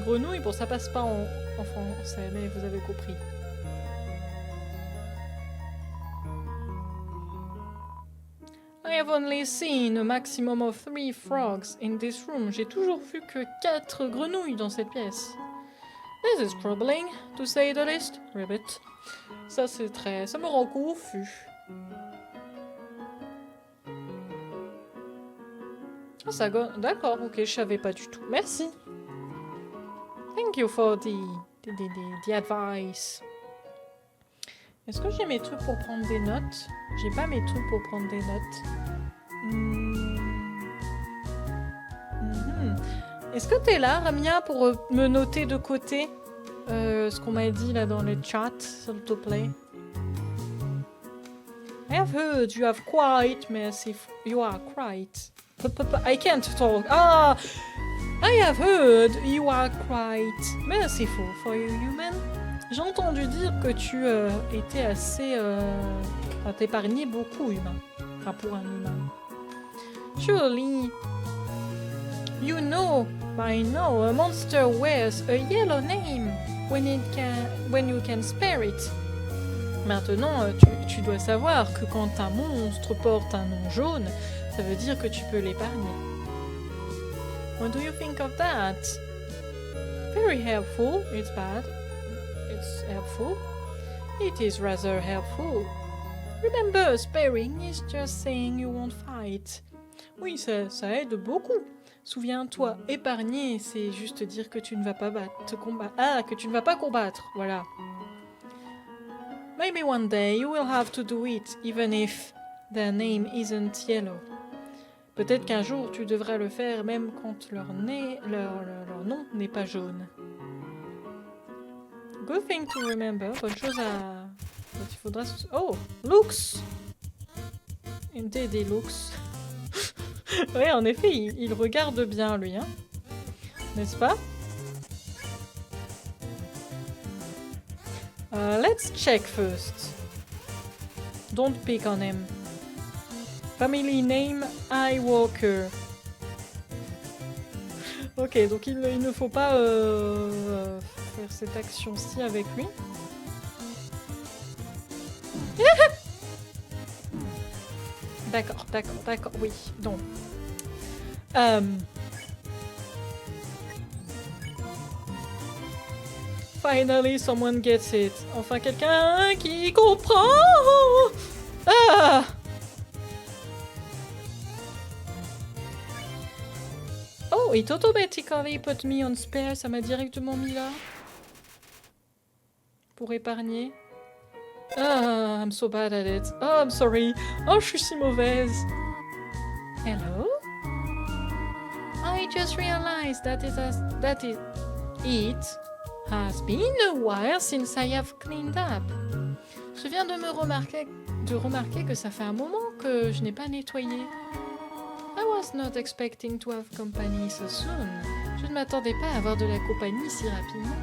grenouilles, bon ça passe pas en français, mais vous avez compris. I have only seen a maximum of 3 frogs in this room. J'ai toujours vu que 4 grenouilles dans cette pièce. This is troubling, to say the least. Ribbit. Ça me rend confus. Ah, d'accord, ok, je savais pas du tout. Merci. Thank you for the advice. Est-ce que j'ai mes trucs pour prendre des notes? J'ai pas mes trucs pour prendre des notes. Est-ce que t'es là, Ramia, pour me noter de côté ce qu'on m'a dit là dans le chat, s'il te plaît? I have heard you have quite merciful. You are quite. I can't talk. Ah! I have heard you are quite merciful for you human. J'ai entendu dire que tu étais assez... t'épargnais beaucoup, humain. Enfin, pour un humain. Surely, You know, by now, a monster wears a yellow name when you can spare it. Maintenant, tu dois savoir que quand un monstre porte un nom jaune, ça veut dire que tu peux l'épargner. What do you think of that? Very helpful. It's bad. It's helpful. It is rather helpful. Remember, sparing is just saying you won't fight. Oui, ça aide beaucoup. Souviens-toi, épargner, c'est juste dire que tu ne vas pas combattre. Ah, que tu ne vas pas combattre, voilà. Maybe one day you will have to do it, even if their name isn't yellow. Peut-être qu'un jour tu devras le faire même quand leur nom n'est pas jaune. Good thing to remember, bonne chose à... Il faudra... Oh, looks! Indeed, looks. Ouais, en effet, il regarde bien lui, hein. N'est-ce pas? Let's check first. Don't pick on him. Family name, I Walker. Ok, donc il ne faut pas faire cette action-ci avec lui. D'accord, oui, donc. Finally, someone gets it. Enfin, quelqu'un qui comprend. Ah! Oh, it automatically put me on spare. Ça m'a directement mis là. Pour épargner. Ah, I'm so bad at it. Oh, I'm sorry. Oh, je suis si mauvaise. Hello? I just realized that it has been a while since I have cleaned up. Je viens de remarquer que ça fait un moment que je n'ai pas nettoyé. I was not expecting to have company so soon. Je ne m'attendais pas à avoir de la compagnie si rapidement.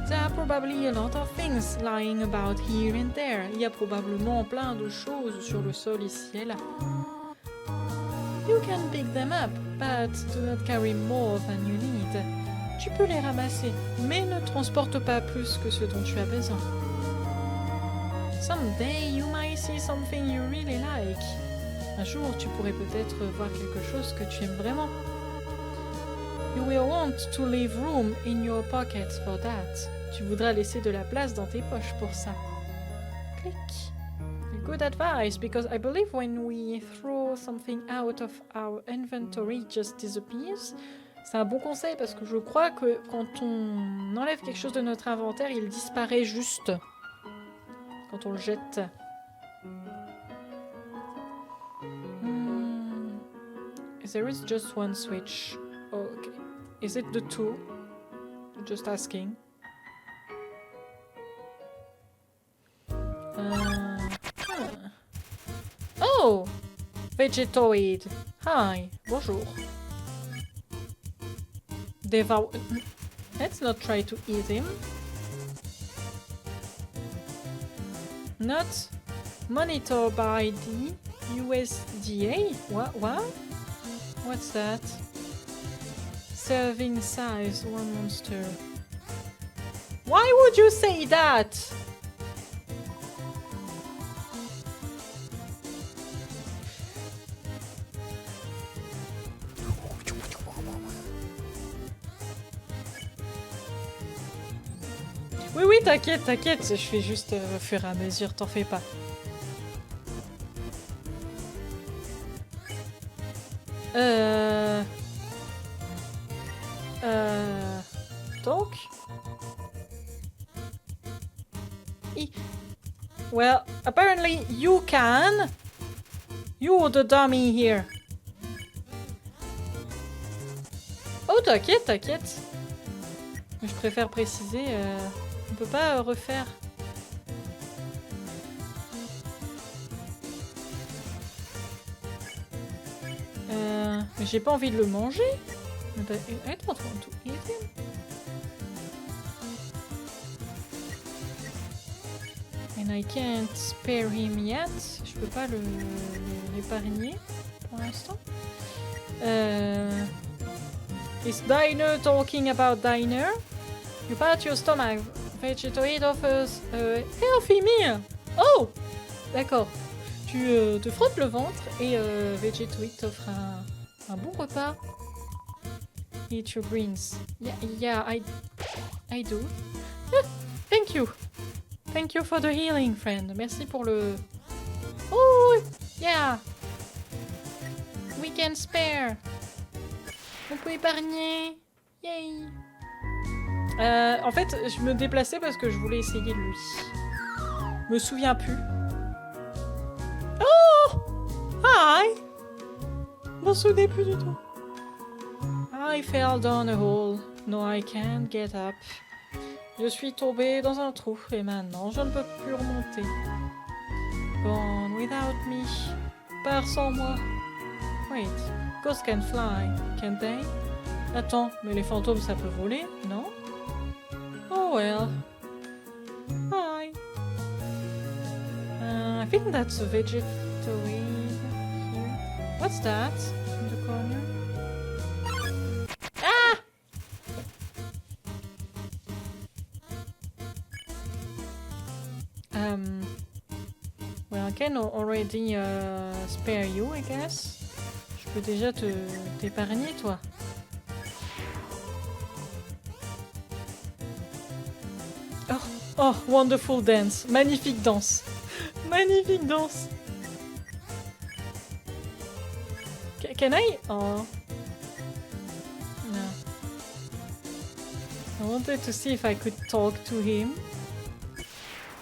There are probably a lot of things lying about here and there. Il y a probablement plein de choses sur le sol ici et là. You can pick them up, but do not carry more than you need. Tu peux les ramasser, mais ne transporte pas plus que ce dont tu as besoin. Someday you might see something you really like. Un jour, tu pourrais peut-être voir quelque chose que tu aimes vraiment. You will want to leave room in your pockets for that. Tu voudras laisser de la place dans tes poches pour ça. Click. Good advice, because I believe when we throw something out of our inventory, it just disappears. C'est un bon conseil parce que je crois que quand on enlève quelque chose de notre inventaire, il disparaît juste. Quand on le jette. There is just one switch. Oh, okay. Is it the two? Just asking. Oh! Vegetoid. Hi. Bonjour. Let's not try to eat him. Not monitor by the USDA? What? What's that? Serving size, one monster. Why would you say that? Oui, t'inquiète, je fais juste au fur et à mesure, t'en fais pas. Donc... Well, apparently you can. You're the dummy here. Oh, t'inquiète. Je préfère préciser... On peut pas refaire. Mais j'ai pas envie de le manger. I don't want to eat him. And I can't spare him yet. Je peux pas l'épargner pour l'instant. Is Diner talking about Diner? You pat your stomach. Vegetoid offers a healthy meal. Oh! D'accord. Tu te frottes le ventre et Vegetoid t'offre un bon repas. Eat your greens. Yeah, I do. Thank you. Thank you for the healing, friend. Merci pour le... Oh, yeah. We can spare. On peut épargner. Yay. En fait, je me déplaçais parce que je voulais essayer lui. Me souviens plus. Oh! Hi! M'en souvenais plus du tout. I fell down a hole. No, I can't get up. Je suis tombée dans un trou et maintenant je ne peux plus remonter. Gone without me. Pars sans moi. Wait, ghosts can fly, can't they? Attends, mais les fantômes ça peut voler, non? Oh well. Hi. I think that's a vegetoid here. What's that in the corner? Ah! Well, I can already spare you, I guess. Je peux déjà t'épargner, toi. Oh, wonderful dance. Magnifique danse. Magnifique danse. Can I? Oh. No. I wanted to see if I could talk to him.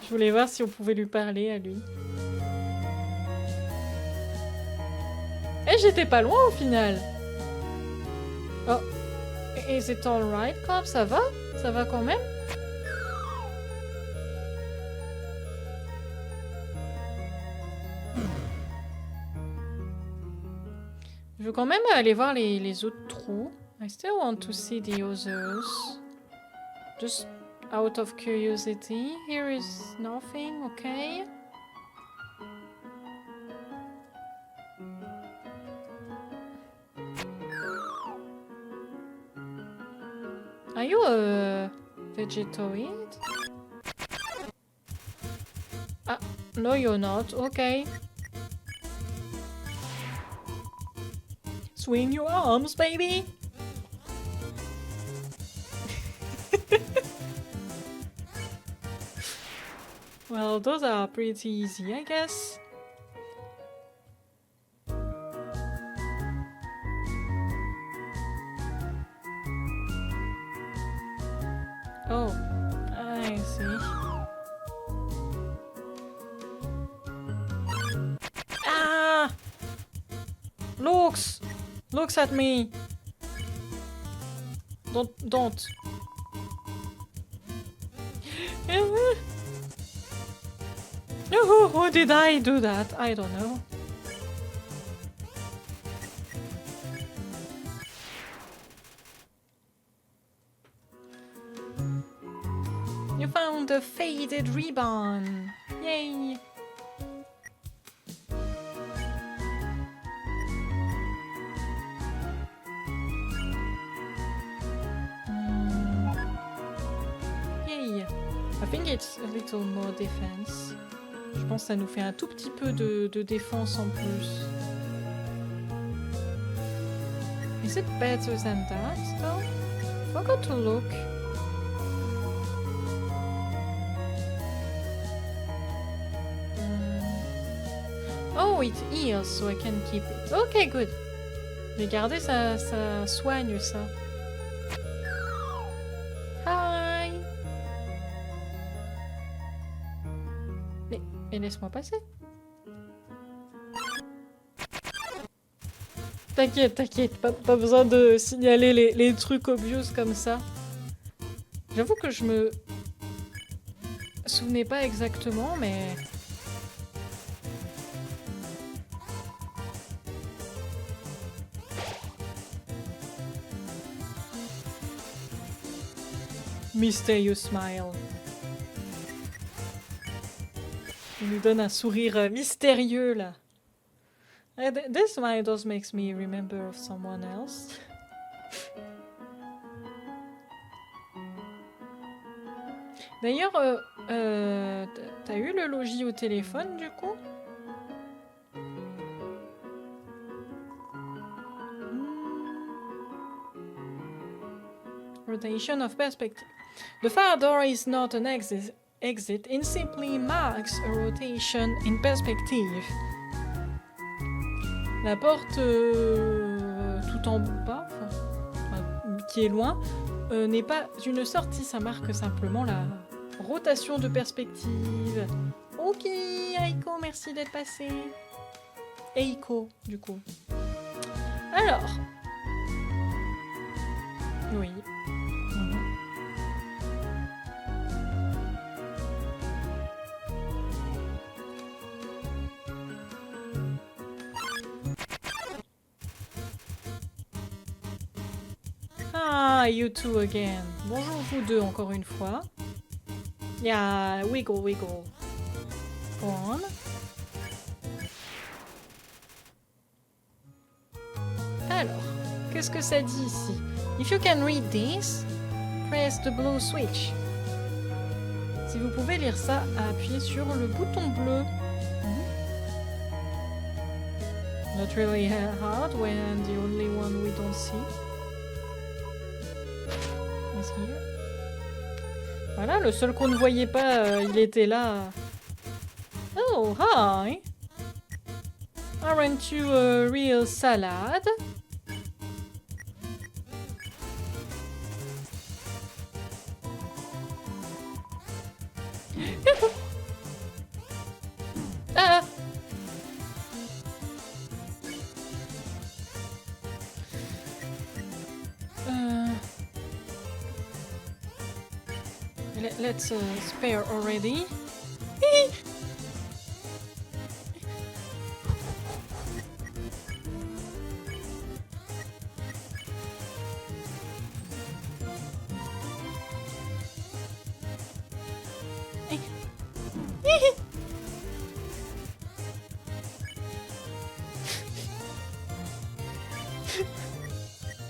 Je voulais voir si on pouvait lui parler à lui. Et j'étais pas loin au final. Oh. Is it alright, Cobb? Ça va? Ça va quand même? Je veux quand même aller voir les autres trous. I still want to see the others. Just out of curiosity. Here is nothing, okay? Are you a vegetoid? Ah, no you're not, okay. Swing your arms, baby! Well, those are pretty easy, I guess. Oh, I see. Ah! Looks at me. Don't. Who did I do that? I don't know. You found a faded ribbon. Yay! Yay! I think it's a little more defense. Je pense que ça nous fait un tout petit peu de défense en plus. Is it better than that, though? Forgot to look. Oh, it heals, so I can keep it. Okay, good. Regardez, ça soigne ça. Hi! Mais laisse-moi passer. T'inquiète, pas besoin de signaler les trucs obvious comme ça. J'avoue que je me souvenais pas exactement, mais... Mysterious smile. Il nous donne un sourire mystérieux là. This line does makes me remember of someone else. D'ailleurs, t'as eu le logis au téléphone du coup? Rotation of perspective. The fire door is not an exit, it simply marks a rotation in perspective. La porte tout en bas, qui est loin, n'est pas une sortie, ça marque simplement la rotation de perspective. Ok, Aiko, merci d'être passé. Eiko, du coup. Alors. Oui. Ah, you two again. Bonjour vous deux encore une fois. Yeah, wiggle, wiggle. Go on. Alors, qu'est-ce que ça dit ici? If you can read this, press the blue switch. Si vous pouvez lire ça, appuyez sur le bouton bleu. Not really hard when the only one we don't see is here. Voilà, le seul qu'on ne voyait pas, il était là. Oh, hi! Aren't you a real salad? Ah! Let's spare already.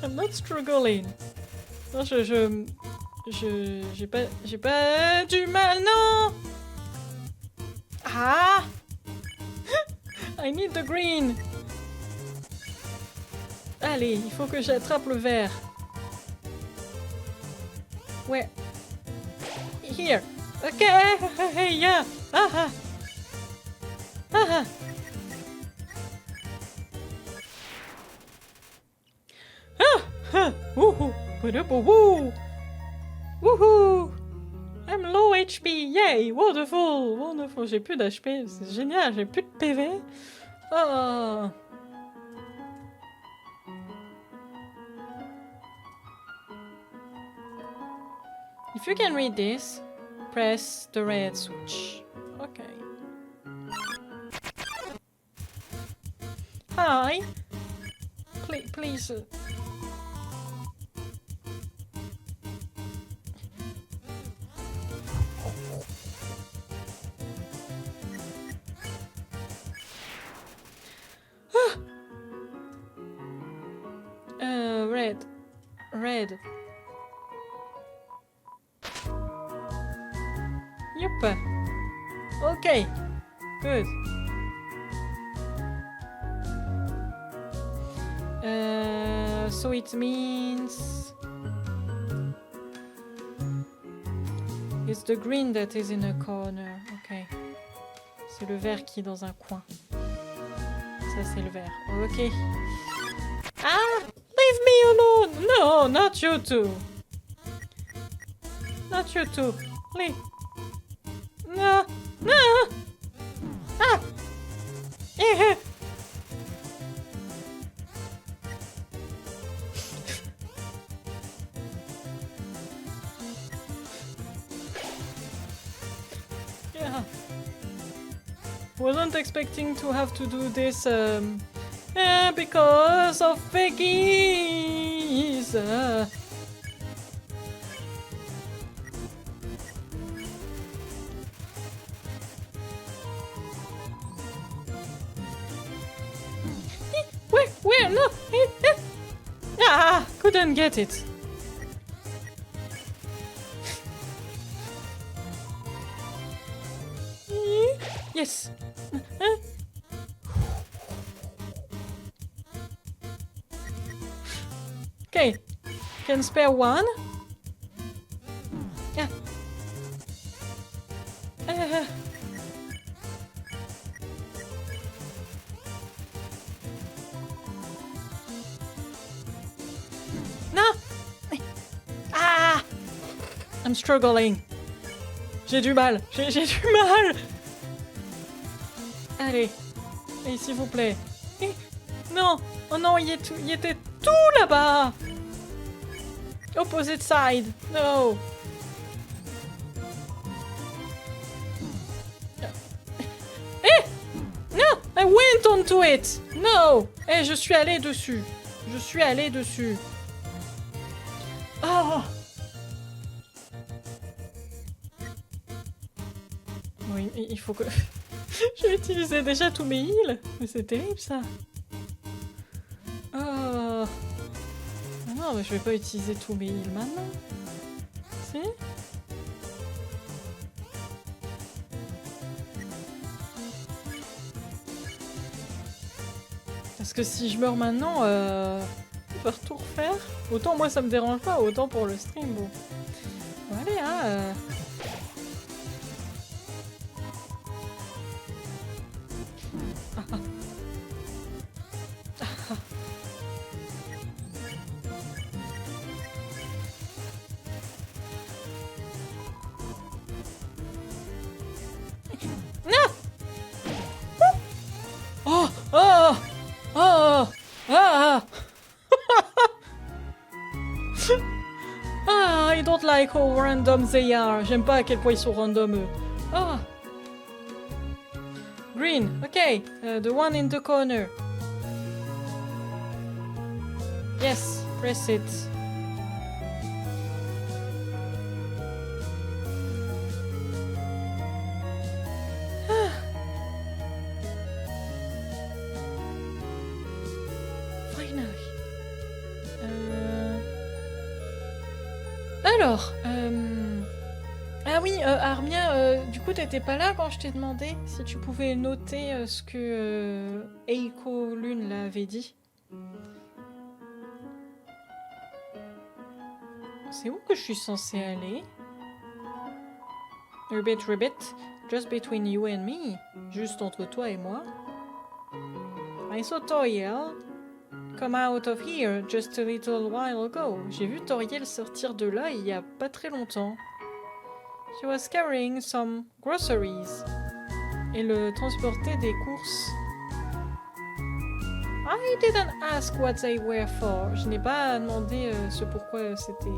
I'm not struggling. Non, j'ai pas du mal, non. Ah. I need the green. Allez, il faut que j'attrape le vert. Ouais. Here. Ok. Hey, yeah. Ah ah. Ah ah. Ah ah. Woohoo. Woohoo. Woohoo. I'm low HP. Yay. Wonderful. Wonderful. J'ai plus d'HP. C'est génial. J'ai plus de PV. Oh. If you can read this, press the red switch. Okay. Hi. Please. Red. Yep. Okay. Good. So it means it's the green that is in a corner. Okay. C'est le vert qui est dans un coin. Ça c'est le vert. Ok. Ah! Leave me alone! No, not you two. Not you two. Leave. No. No. Ah. Yeah. Yeah. Wasn't expecting to have to do this because of veggies. Where? No! Ah! Couldn't get it. Yes. Okay. Can spare one. Yeah. No! Ah! I'm struggling. J'ai du mal. J'ai du mal. Allez. Et s'il vous plaît. Non! Oh non, il était tout là-bas! Opposite side! No! Eh! No! I went onto it! No! Eh, je suis allée dessus. Je suis allée dessus. Oh! Oui, il faut que... J'ai utilisé déjà tous mes heals. Mais c'est terrible, ça. Oh. Non, mais je vais pas utiliser tous mes heals maintenant. Si? Parce que si je meurs maintenant, on va tout refaire. Autant moi ça me dérange pas, autant pour le stream, bon. Bon allez, hein. I don't like how random they are. J'aime pas à quel point ils sont random eux. Ah. Green, okay. The one in the corner. Yes, press it. Alors, ah oui, Armia, du coup t'étais pas là quand je t'ai demandé si tu pouvais noter ce que Eiko Lune l'avait dit. C'est où que je suis censée aller? Ribbit, just between you and me, juste entre toi et moi. I saw Toriel come out of here just a little while ago. J'ai vu Toriel sortir de là il y a pas très longtemps. She was carrying some groceries. Elle transportait des courses. I didn't ask what they were for. Je n'ai pas demandé ce pourquoi c'était.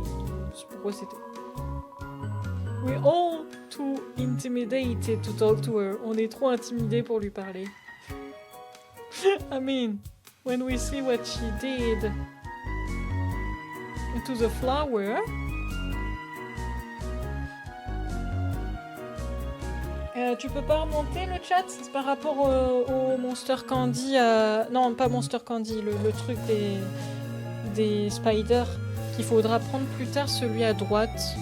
We're all too intimidated to talk to her. On est trop intimidés pour lui parler. I mean, when we see what she did to the flower. Tu peux pas remonter le chat? C'est par rapport au Monster Candy. Non, pas Monster Candy, le truc des spiders qu'il faudra prendre plus tard, celui à droite.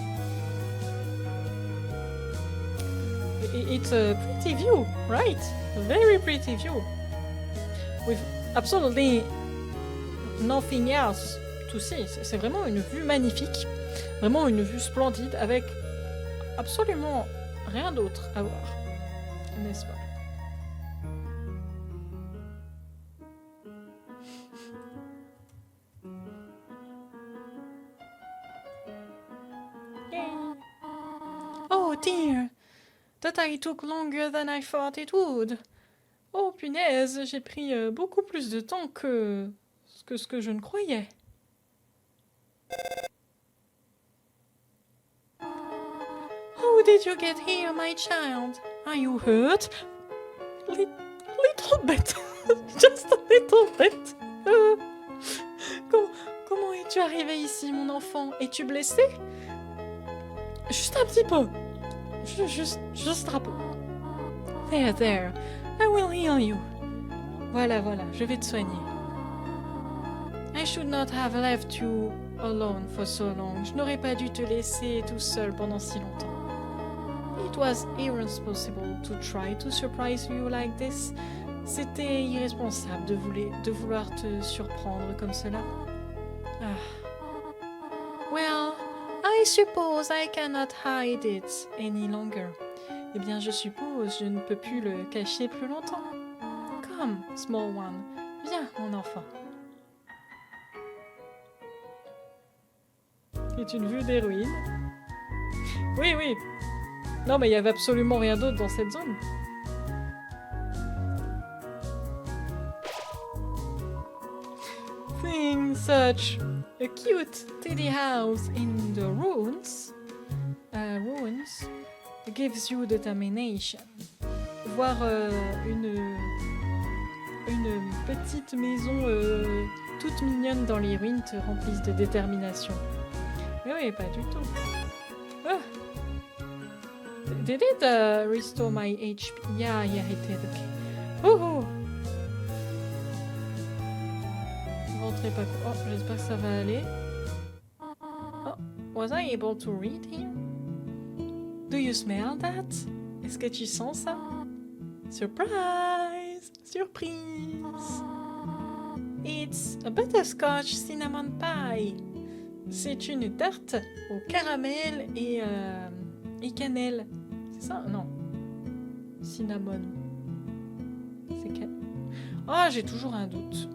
It's a pretty view, right? A very pretty view. With absolutely nothing else to see. C'est vraiment une vue magnifique. Vraiment une vue splendide avec absolument rien d'autre à voir. N'est-ce pas? Yeah. Oh dear! That I took longer than I thought it would. Oh punaise, j'ai pris beaucoup plus de temps que ce que je ne croyais. How did you get here, my child? Are you hurt? Little bit. Just a little bit. Comment es-tu arrivé ici, mon enfant? Es-tu blessé? Juste un petit peu. Juste un peu. There. I will heal you. Voilà, je vais te soigner. I should not have left you alone for so long. Je n'aurais pas dû te laisser tout seul pendant si longtemps. It was irresponsible to try to surprise you like this. C'était irresponsable de vouloir te surprendre comme cela. Well, I suppose I cannot hide it any longer. Eh bien, je suppose je ne peux plus le cacher plus longtemps. Come, small one. Viens, mon enfant. C'est une vue des ruines. Oui, oui. Non, mais il n'y avait absolument rien d'autre dans cette zone. Seeing such a cute teddy house in the ruins gives you determination. Voir une petite maison toute mignonne dans les ruines te remplissent de détermination. Mais oui, pas du tout. Ah. Did it restore my HP? Yeah, it did. Okay. Oh. Rentrez pas. Oh, j'espère que ça va aller. Oh, was I able to read here? Do you smell that? Est-ce que tu sens ça? Surprise! Surprise! It's a butterscotch cinnamon pie. C'est une tarte au caramel et cannelle. C'est ça? Non. Cinnamon. C'est cannelle. Ah, j'ai toujours un doute.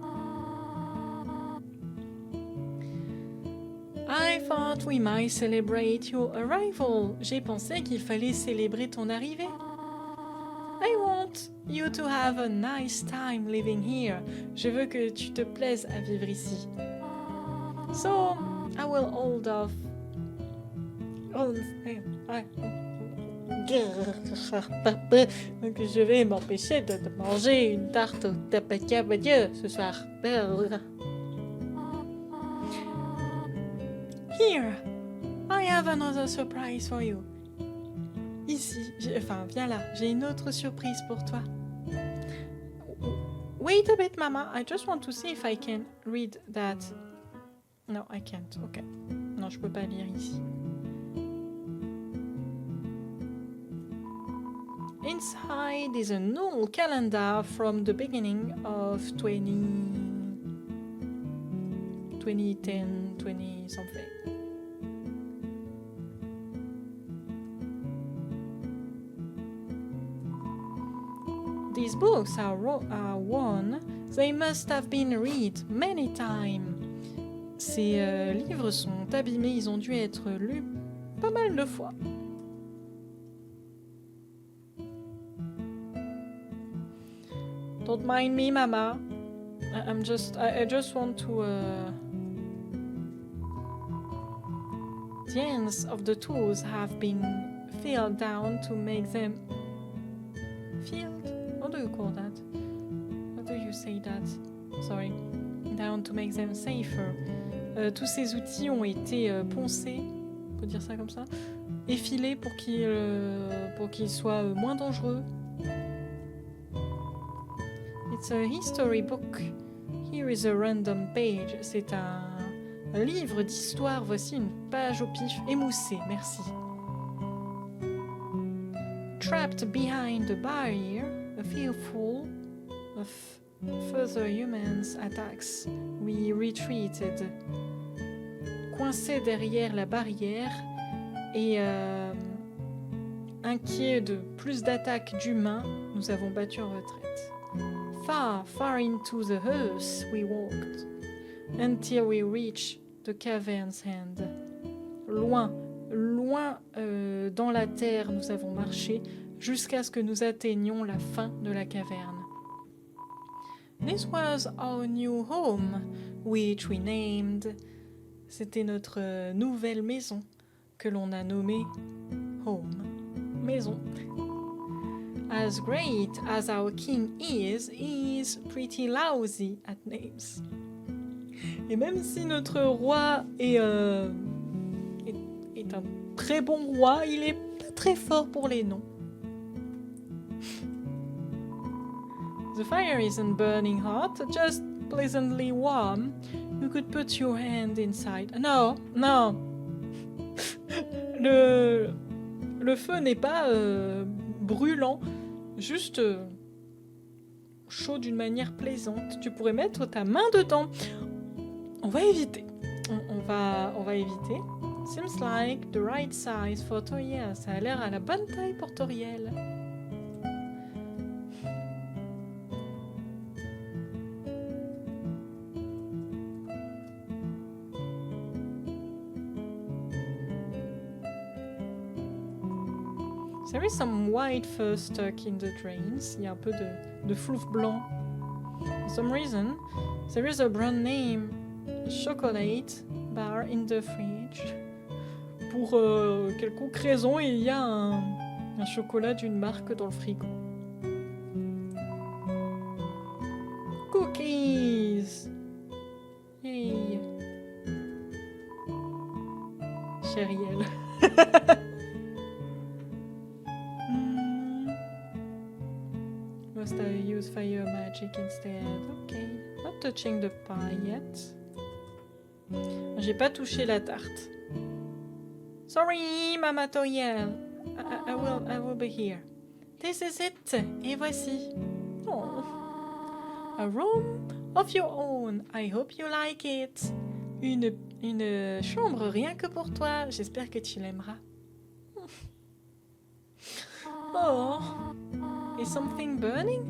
I thought we might celebrate your arrival. J'ai pensé qu'il fallait célébrer ton arrivée. I want you to have a nice time living here. Je veux que tu te plaises à vivre ici. So, I will hold off. Donc je vais m'empêcher de manger une tarte au tapatapadieu ce soir. Here, I have another surprise for you. Ici, viens là, j'ai une autre surprise pour toi. Wait a bit, Mama. I just want to see if I can read that. No, I can't. Okay. Non, je peux pas lire ici. Inside is an old calendar from the beginning of 2010, 20 something. These books are worn. They must have been read many times. Ces livres sont abîmés, ils ont dû être lus pas mal de fois. Don't mind me, Mama. I just want to. The ends of the tools have been filled down to make them. Filled? How do you call that? How do you say that? Sorry. Down to make them safer. Tous ces outils ont été poncés, on peut dire ça comme ça, effilés pour qu'ils soient moins dangereux. It's a history book. Here is a random page. C'est un livre d'histoire. Voici une page au pif émoussée. Merci. Trapped behind the barrier, fearful of further humans' attacks, we retreated. Coincé derrière la barrière et inquiet de plus d'attaques d'humains, nous avons battu en retraite. Far into the earth we walked, until we reached the cavern's end. Loin dans la terre nous avons marché, jusqu'à ce que nous atteignions la fin de la caverne. This was our new home, which we named. C'était notre nouvelle maison, que l'on a nommée Home. Maison. As great as our king is, he is pretty lousy at names. Et même si notre roi est un très bon roi, il est pas très fort pour les noms. The fire isn't burning hot, just pleasantly warm. You could put your hand inside. Non, non. Le feu n'est pas brûlant, juste chaud d'une manière plaisante. Tu pourrais mettre ta main dedans. On va éviter. On va éviter. Seems like the right size for Toriel. Ça a l'air à la bonne taille pour Toriel. There is some white fur stuck in the drains. Il y a un peu de flouf blanc. For some reason, there is a brand name chocolate bar in the fridge. Pour quelconque raison, il y a un chocolat d'une marque dans le frigo. Cookies! Hey! Chériel. Must I use fire magic instead? Okay. Not touching the pie yet. J'ai pas touché la tarte. Sorry, Mama Toriel. I will be here. This is it. Et voici. Oh. A room of your own. I hope you like it. Une chambre rien que pour toi. J'espère que tu l'aimeras. Oh. Is something burning?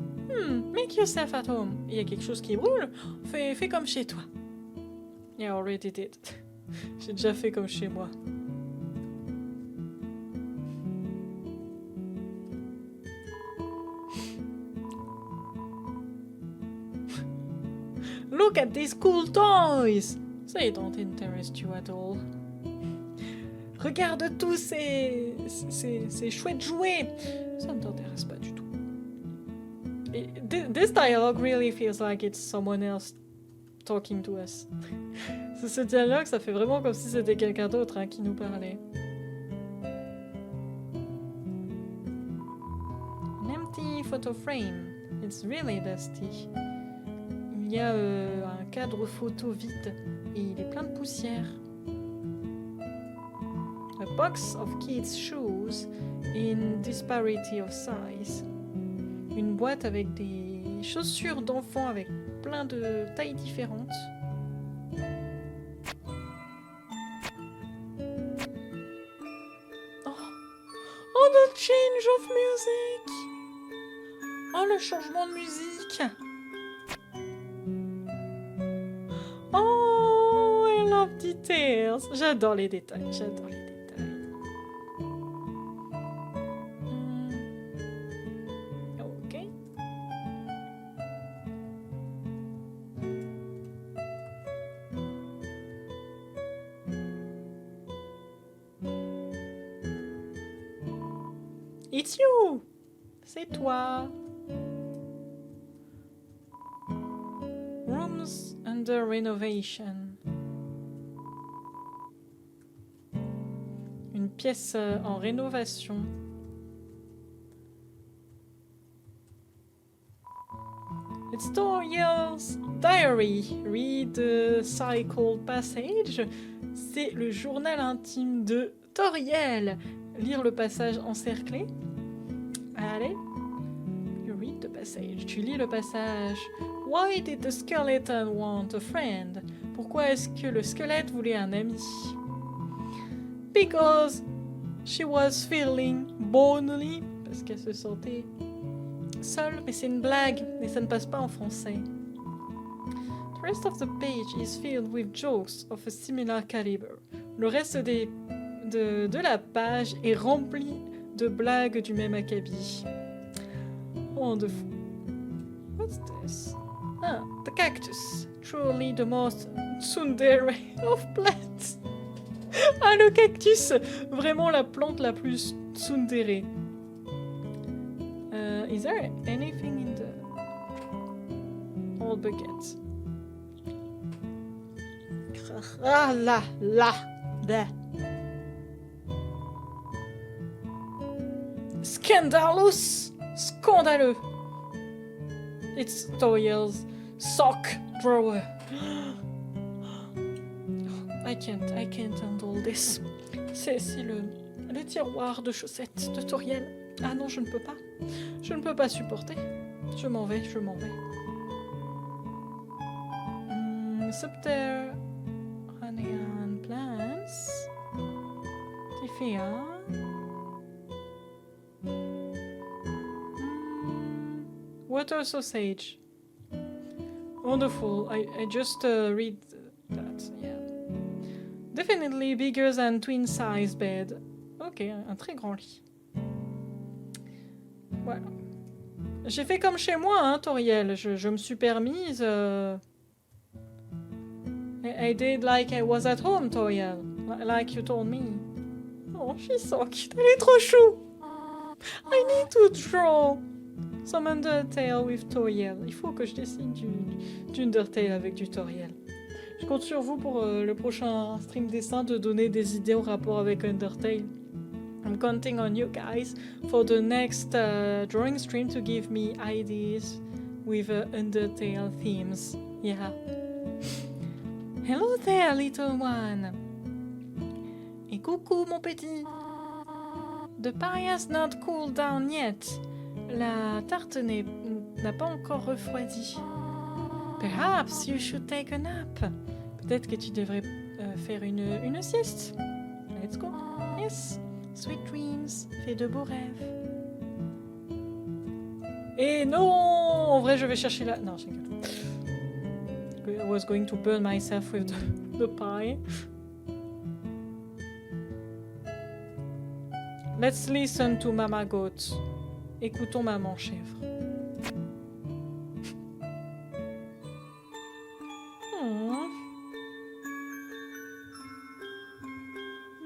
Make yourself at home. Il y a quelque chose qui brûle? Fais comme chez toi. Yeah, I already did. J'ai déjà fait comme chez moi. Look at these cool toys! They don't interest you at all. Regarde tous ces chouettes jouets. Ça ne t'intéresse pas du tout. This dialogue really feels like it's someone else talking to us. Ce dialogue, ça fait vraiment comme si c'était quelqu'un d'autre qui nous parlait. An empty photo frame. It's really dusty. Il y a un cadre photo vide et il est plein de poussière. A box of kids' shoes in disparity of size. Une boîte avec des chaussures d'enfants avec plein de tailles différentes. Oh, the change of music! Oh, le changement de musique! Oh, I love details! J'adore les détails, j'adore les détails. Ok. It's you! C'est toi! Rooms under renovation. Une pièce en rénovation. It's Toriel's diary. Read the cycle passage. C'est le journal intime de Toriel. Lire le passage encerclé. Allez. You read the passage. Tu lis le passage. Why did the skeleton want a friend? Pourquoi est-ce que le squelette voulait un ami? Because she was feeling lonely. Parce qu'elle se sentait seule. Mais c'est une blague. Et ça ne passe pas en français. The rest of the page is filled with jokes of a similar caliber. Le reste de la page est rempli de blagues du même acabit. Wonderful. What's this? Ah, the cactus. Truly the most tsundere of plants. Ah, le cactus! Vraiment la plante la plus tsundere. Is there anything in the old bucket? Ah, là. Scandalous! Scandaleux! It's Toriel's sock drawer. I can't handle this. C'est le tiroir de chaussettes de Toriel. Ah non, je ne peux pas. Je ne peux pas supporter. Je m'en vais. Subterranean plants. Tifia. Water sausage. Wonderful. I just read that. Yeah. Definitely bigger than twin-size bed. Ok, un très grand lit. Voilà. J'ai fait comme chez moi, hein, Toriel. Je me suis permise. I did like I was at home, Toriel. Like you told me. Oh, she's so cute. Elle est trop chou. I need to draw some Undertale with Toriel. Il faut que je dessine du Undertale avec du Toriel. Je compte sur vous pour le prochain stream dessin de donner des idées en rapport avec Undertale. I'm counting on you guys for the next drawing stream to give me ideas with Undertale themes. Yeah. Hello there, little one. Et coucou, mon petit. The pie has not cooled down yet. La tarte n'a pas encore refroidi. Perhaps you should take a nap. Peut-être que tu devrais faire une sieste. Let's go. Yes. Sweet dreams. Fais de beaux rêves. Et non, en vrai, je vais chercher la... Non, je rigole. I was going to burn myself with the pie. Let's listen to Mama Goat. Écoutons Maman Chèvre.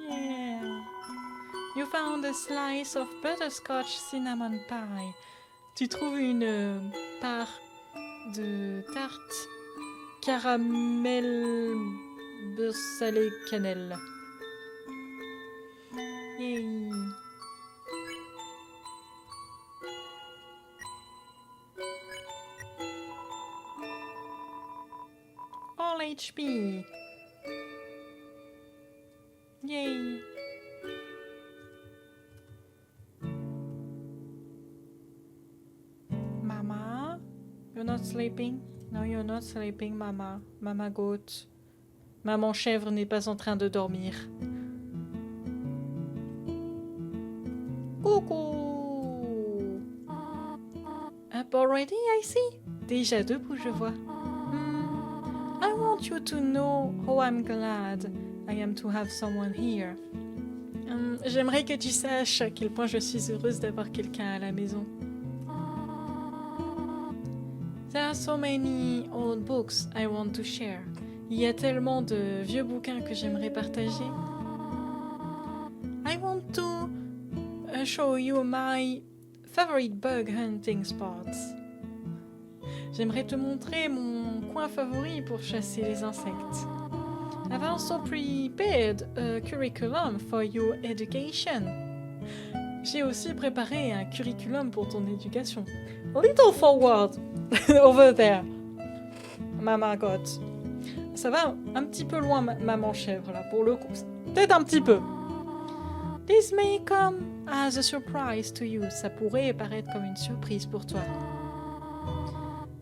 Yeah. You found a slice of butterscotch cinnamon pie. Tu trouves une part de tarte caramel beurre salé cannelle. Yay. All HP. Yay. Mama, you're not sleeping? No, you're not sleeping, Mama. Mama Goat. Maman Chèvre n'est pas en train de dormir. Coucou. Up already, I see. Déjà debout, je vois. I want you to know how I'm glad I am to have someone here. J'aimerais que tu saches à quel point je suis heureuse d'avoir quelqu'un à la maison. There are so many old books I want to share. Il y a tellement de vieux bouquins que j'aimerais partager. I want to show you my favorite bug hunting spots. J'aimerais te montrer mon coin favori pour chasser les insectes. I've also prepared a curriculum for your education. J'ai aussi préparé un curriculum pour ton éducation. A little forward over there, Mama Goat. Ça va un petit peu loin, Maman Chèvre, là, pour le coup. Peut-être un petit peu. This may come as a surprise to you. Ça pourrait paraître comme une surprise pour toi.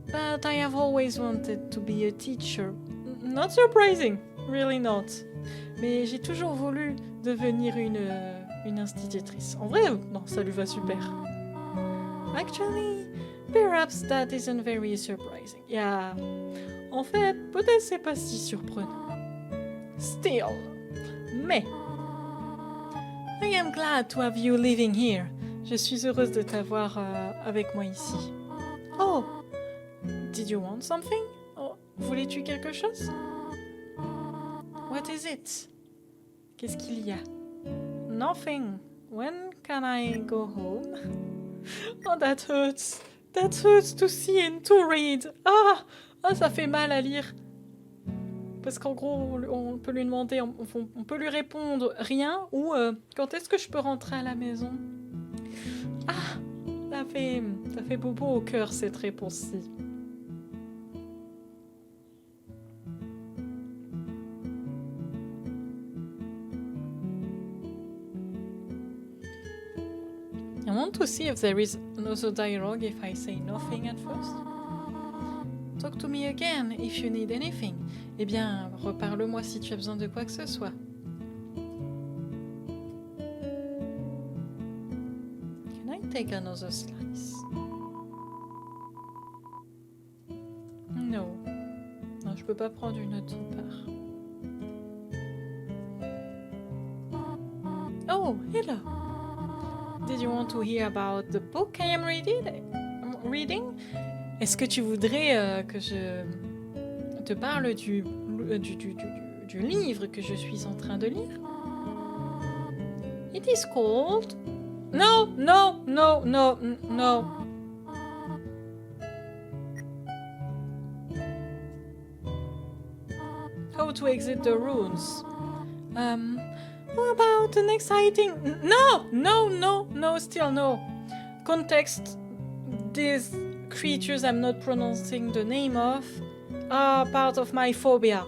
But I have always wanted to be a teacher. Not surprising, really not. Mais j'ai toujours voulu devenir une institutrice. En vrai, non, ça lui va super. Actually, perhaps that isn't very surprising. Yeah. En fait, peut-être c'est pas si surprenant. Still. Mais I am glad to have you living here. Je suis heureuse de t'avoir avec moi ici. Oh, did you want something? Oh, voulais-tu quelque chose? What is it? Qu'est-ce qu'il y a? Nothing. When can I go home? Oh, that hurts. That hurts to see and to read. Ah, ça fait mal à lire. Parce qu'en gros, on peut lui demander, on peut lui répondre rien ou quand est-ce que je peux rentrer à la maison? Ah, ça fait bobo au cœur cette réponse-ci. I want to see if there is another dialogue if I say nothing at first. Talk to me again if you need anything. Eh bien, reparle-moi si tu as besoin de quoi que ce soit. Can I take another slice? No. Non, je peux pas prendre une autre part. Oh, hello. Did you want to hear about the book I am reading? Est-ce que tu voudrais que je te parle du livre que je suis en train de lire? It is called... No, no, no, no, no. How to exit the runes. What about an exciting... No, no, no, no, still no. Context, these creatures I'm not pronouncing the name of are part of my phobia.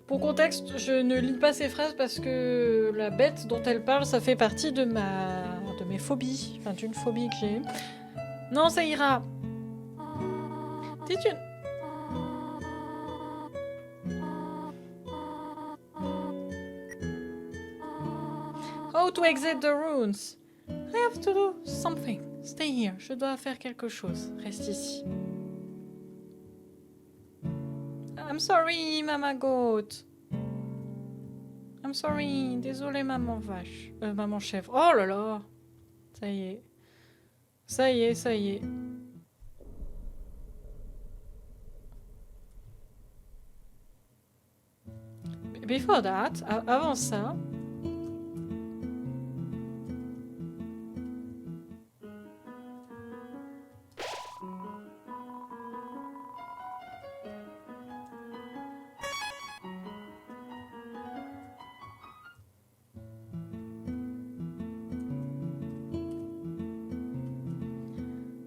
Pour contexte, je ne lis pas ces phrases parce que la bête dont elle parle, ça fait partie de mes phobies. Enfin, d'une phobie que j'ai. Non, ça ira. Did you... How to exit the runes? I have to do something. Stay here. Je dois faire quelque chose. Reste ici. I'm sorry, Mama Goat. I'm sorry. Désolée, Maman Vache. Maman Chèvre. Oh là là. Ça y est. Ça y est, ça y est. Before that, avant ça...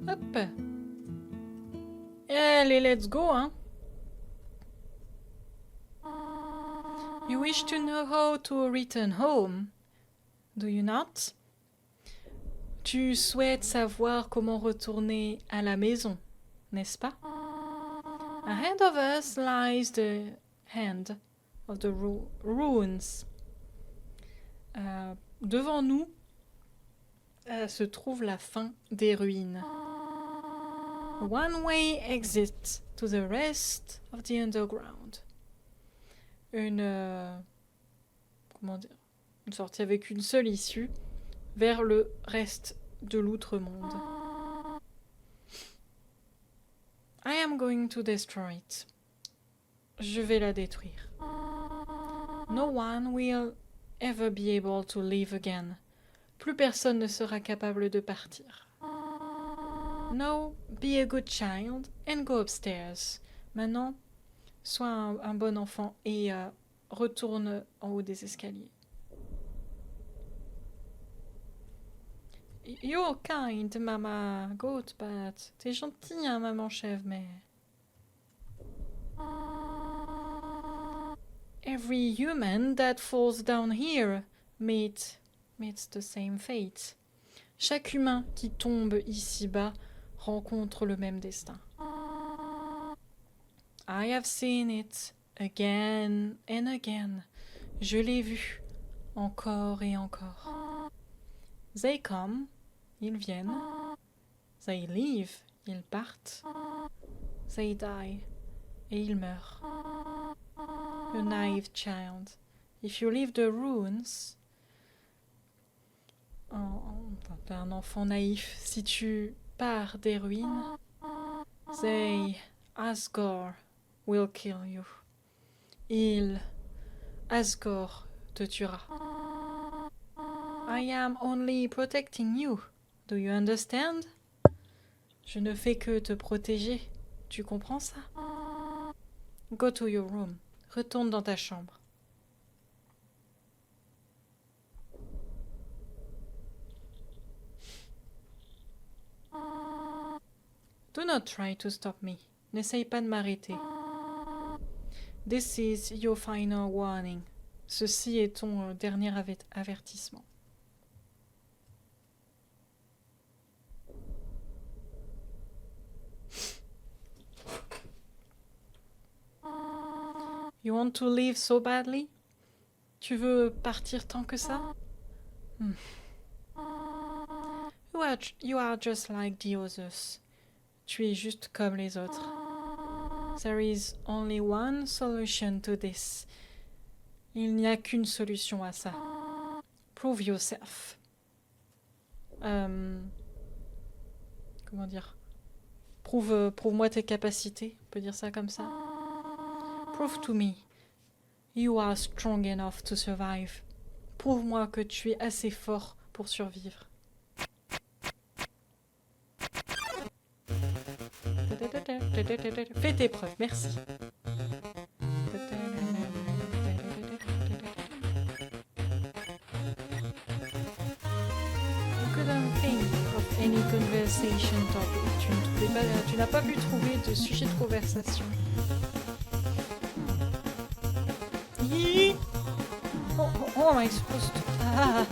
Hop. Allez, let's go, hein. You wish to know how to return home, do you not? Tu souhaites savoir comment retourner à la maison, n'est-ce pas? Ahead of us lies the hand of the ruins. Devant nous se trouve la fin des ruines. One-way exit to the rest of the underground. Comment dire, une sortie avec une seule issue vers le reste de l'outre-monde. I am going to destroy it. Je vais la détruire. No one will ever be able to live again. Plus personne ne sera capable de partir. Now, be a good child and go upstairs. Maintenant, sois un bon enfant et retourne en haut des escaliers. You're kind, Mama Goat, but... T'es gentil, hein, Maman Chèvre, mais... Every human that falls down here meets the same fate. Chaque humain qui tombe ici-bas rencontre le même destin. I have seen it again and again. Je l'ai vu encore et encore. They come, ils viennent. They leave, ils partent. They die, et ils meurent. A naive child. If you leave the ruins... T'es un enfant naïf. Si tu pars des ruines, they, Asgore, will kill you. Asgore te tuera. I am only protecting you. Do you understand? Je ne fais que te protéger. Tu comprends ça? Go to your room. Retourne dans ta chambre. Do not try to stop me. N'essaye pas de m'arrêter. This is your final warning. Ceci est ton dernier avertissement. You want to leave so badly? Tu veux partir tant que ça? You are just like the others. Tu es juste comme les autres. There is only one solution to this. Il n'y a qu'une solution à ça. Prove yourself. Comment dire? Prouve-moi tes capacités. On peut dire ça comme ça. Prove to me. You are strong enough to survive. Prouve-moi que tu es assez fort pour survivre. Fais tes preuves, merci. Couldn't think of any conversation topic. Tu n'as pas pu trouver de sujet de conversation. How am I supposed to... Ah.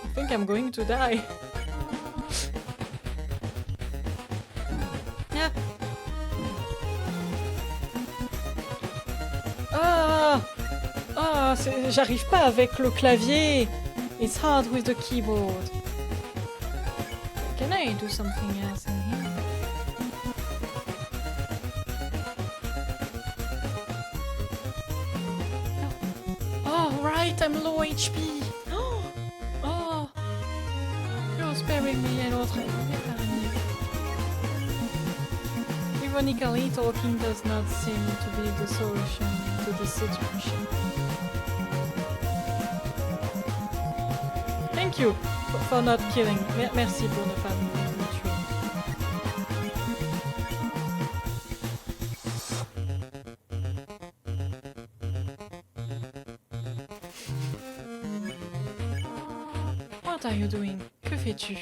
I think I'm going to die. Yeah. J'arrive pas avec le clavier. It's hard with the keyboard. Can I do something else in here? Oh, right, I'm low HP. Oh, you're sparing me et l'autre m'épargne. Ironically, talking does not seem to be the solution to the situation. Thank you for not killing. Merci pour ne pas me tuer. What are you doing? Que fais-tu?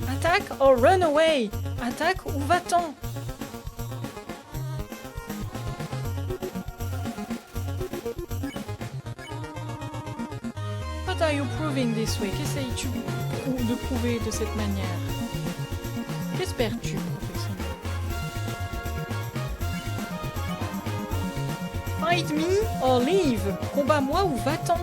Attaque or run away? Attaque ou va-t'en? What are you proving this way? Qu'essayes-tu de prouver de cette manière? Qu'espères-tu, professeur? Fight me or leave? Combat-moi ou va-t'en?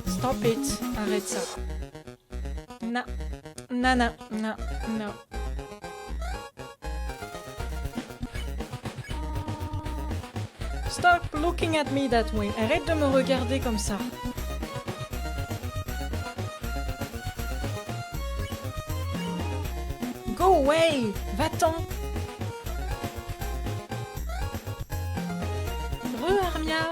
Stop it. Arrête ça. Non. Non, non, non, non. Stop looking at me that way. Arrête de me regarder comme ça. Go away. Va-t'en. Armia.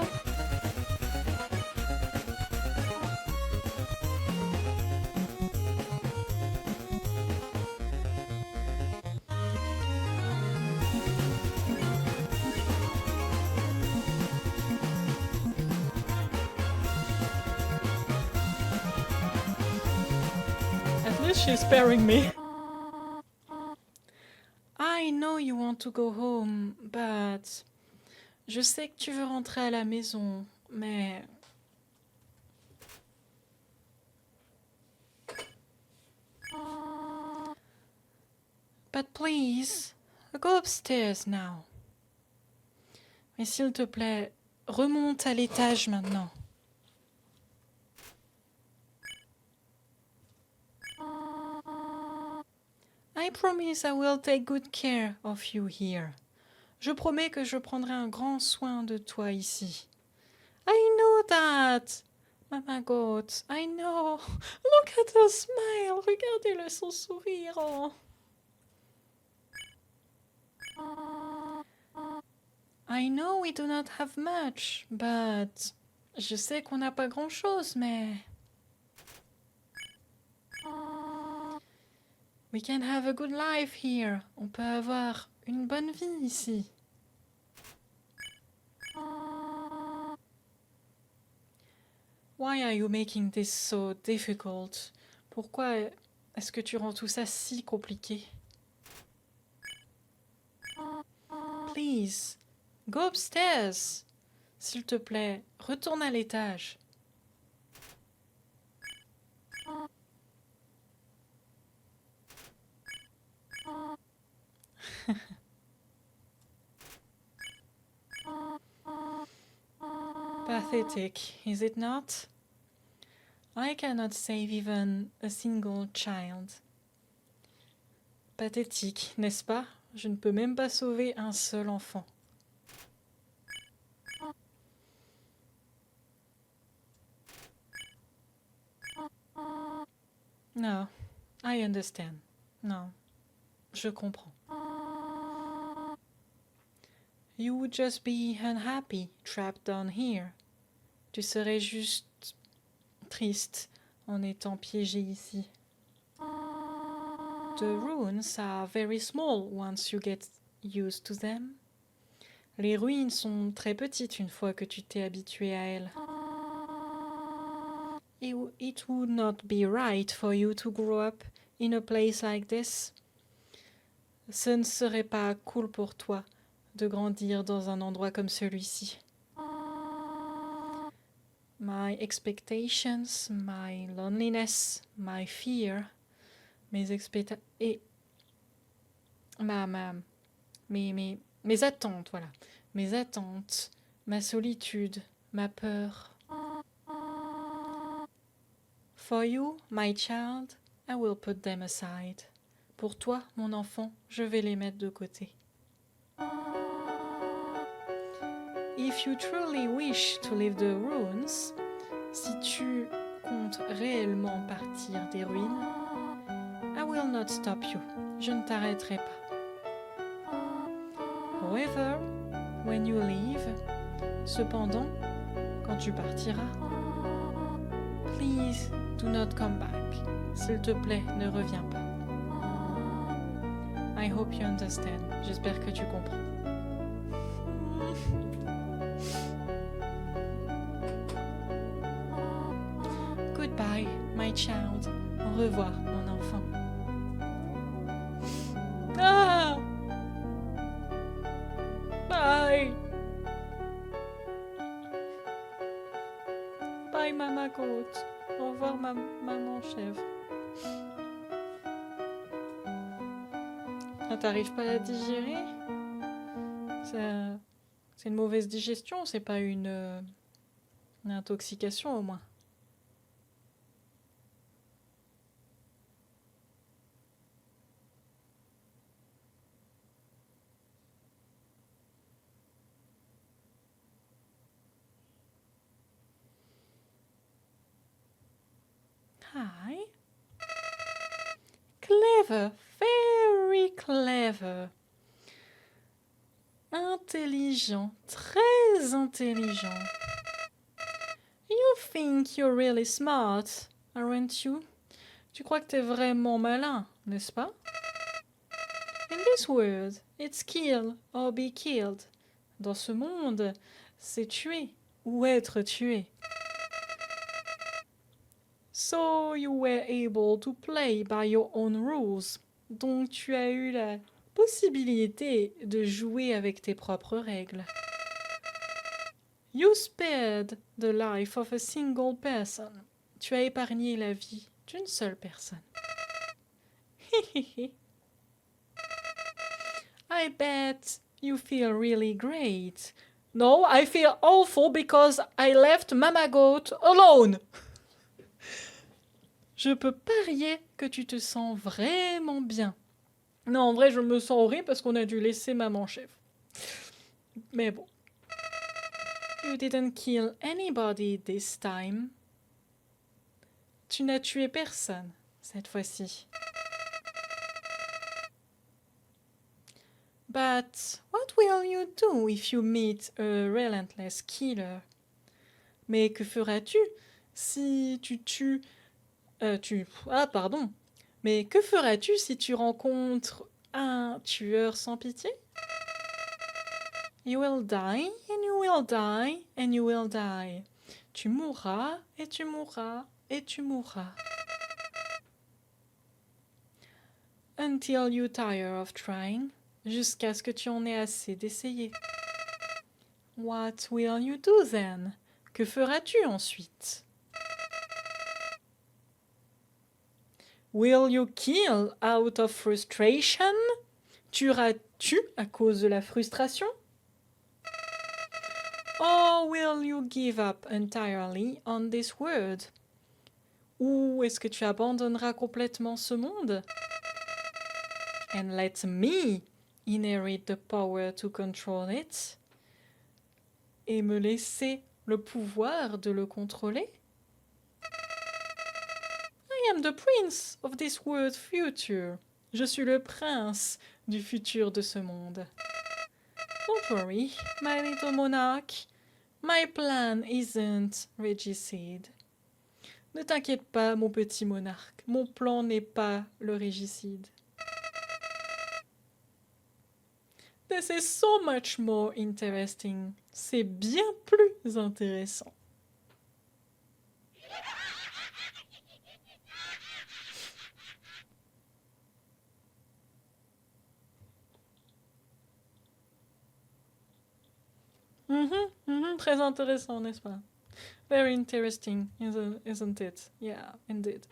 At least she's sparing me. I know you want to go home, but... Je sais que tu veux rentrer à la maison, mais... But please, go upstairs now. Mais s'il te plaît, remonte à l'étage maintenant. I promise I will take good care of you here. Je promets que je prendrai un grand soin de toi ici. I know that, Mama Goat. I know. Look at her smile. Regardez-le, son sourire. Oh. I know we do not have much, but... Je sais qu'on n'a pas grand-chose, mais... We can have a good life here. On peut avoir une bonne vie ici. Why are you making this so difficult? Pourquoi est-ce que tu rends tout ça si compliqué? Please, go upstairs. S'il te plaît, retourne à l'étage. Pathetic, is it not? I cannot save even a single child. Pathétique, n'est-ce pas? Je ne peux même pas sauver un seul enfant. No, I understand. Non, je comprends. You would just be unhappy trapped down here. Tu serais juste triste en étant piégé ici. The ruins are very small once you get used to them. Les ruines sont très petites une fois que tu t'es habitué à elles. It would not be right for you to grow up in a place like this. Ce ne serait pas cool pour toi de grandir dans un endroit comme celui-ci. My expectations, my loneliness, my fear, mes expectations et mes attentes, voilà. Mes attentes, ma solitude, ma peur. For you, my child, I will put them aside. Pour toi, mon enfant, je vais les mettre de côté. If you truly wish to leave the ruins, si tu comptes réellement partir des ruines, I will not stop you. Je ne t'arrêterai pas. However, when you leave, cependant, quand tu partiras, please do not come back. S'il te plaît, ne reviens pas. I hope you understand. J'espère que tu comprends. Goodbye, my child. Au revoir, mon enfant. Ah! Bye! Bye, Mama Goat. Au revoir, maman chèvre. Ah, t'arrives pas à digérer? C'est une mauvaise digestion, c'est pas une intoxication au moins. Hi. Clever, very clever. Intelligent, très intelligent. You think you're really smart, aren't you? Tu crois que t'es vraiment malin, n'est-ce pas? In this world, it's kill or be killed. Dans ce monde, c'est tuer ou être tué. So you were able to play by your own rules. Donc tu as eu la possibilité de jouer avec tes propres règles. You spared the life of a single person. Tu as épargné la vie d'une seule personne. I bet you feel really great. No, I feel awful because I left Mama Goat alone. Je peux parier que tu te sens vraiment bien. Non, en vrai, je me sens horrible parce qu'on a dû laisser maman chèvre. Mais bon. You didn't kill anybody this time. Tu n'as tué personne cette fois-ci. But what will you do if you meet a relentless killer? Mais que feras-tu si tu tues... Ah, pardon. Mais que feras-tu si tu rencontres un tueur sans pitié? You will die, and you will die, and you will die. Tu mourras, et tu mourras, et tu mourras. Until you tire of trying, jusqu'à ce que tu en aies assez d'essayer. What will you do then? Que feras-tu ensuite? Will you kill out of frustration? Tueras-tu à cause de la frustration? Or will you give up entirely on this world? Ou est-ce que tu abandonneras complètement ce monde? And let me inherit the power to control it? Et me laisser le pouvoir de le contrôler? I am the prince of this world's future. Je suis le prince du futur de ce monde. Don't worry, my little monarch. My plan isn't regicide. Ne t'inquiète pas, mon petit monarque. Mon plan n'est pas le régicide. This is so much more interesting. C'est bien plus intéressant. Très intéressant, n'est-ce pas? Very interesting, isn't it? Yeah, indeed.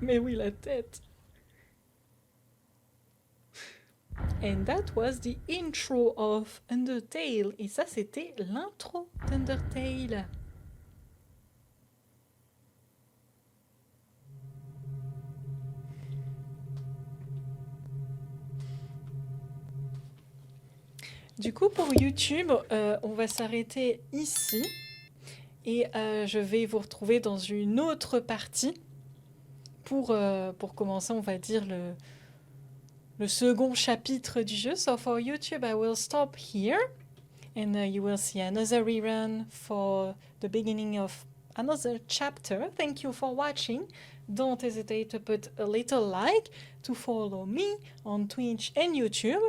Mais oui, la tête. And that was the intro of Undertale. Et ça, c'était l'intro d'Undertale. Du coup, pour YouTube, on va s'arrêter ici. Et je vais vous retrouver dans une autre partie pour commencer, on va dire, le second chapitre du jeu. So for YouTube, I will stop here. And you will see another rerun for the beginning of another chapter. Thank you for watching. Don't hesitate to put a little like, to follow me on Twitch and YouTube.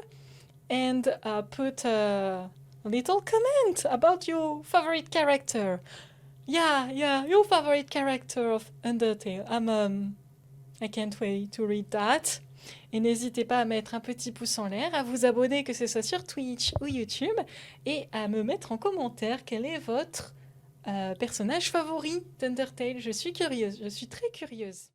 And put a little comment about your favorite character. Yeah, your favorite character of Undertale. I can't wait to read that. Et n'hésitez pas à mettre un petit pouce en l'air, à vous abonner, que ce soit sur Twitch ou YouTube, et à me mettre en commentaire quel est votre personnage favori d'Undertale. Je suis curieuse, je suis très curieuse.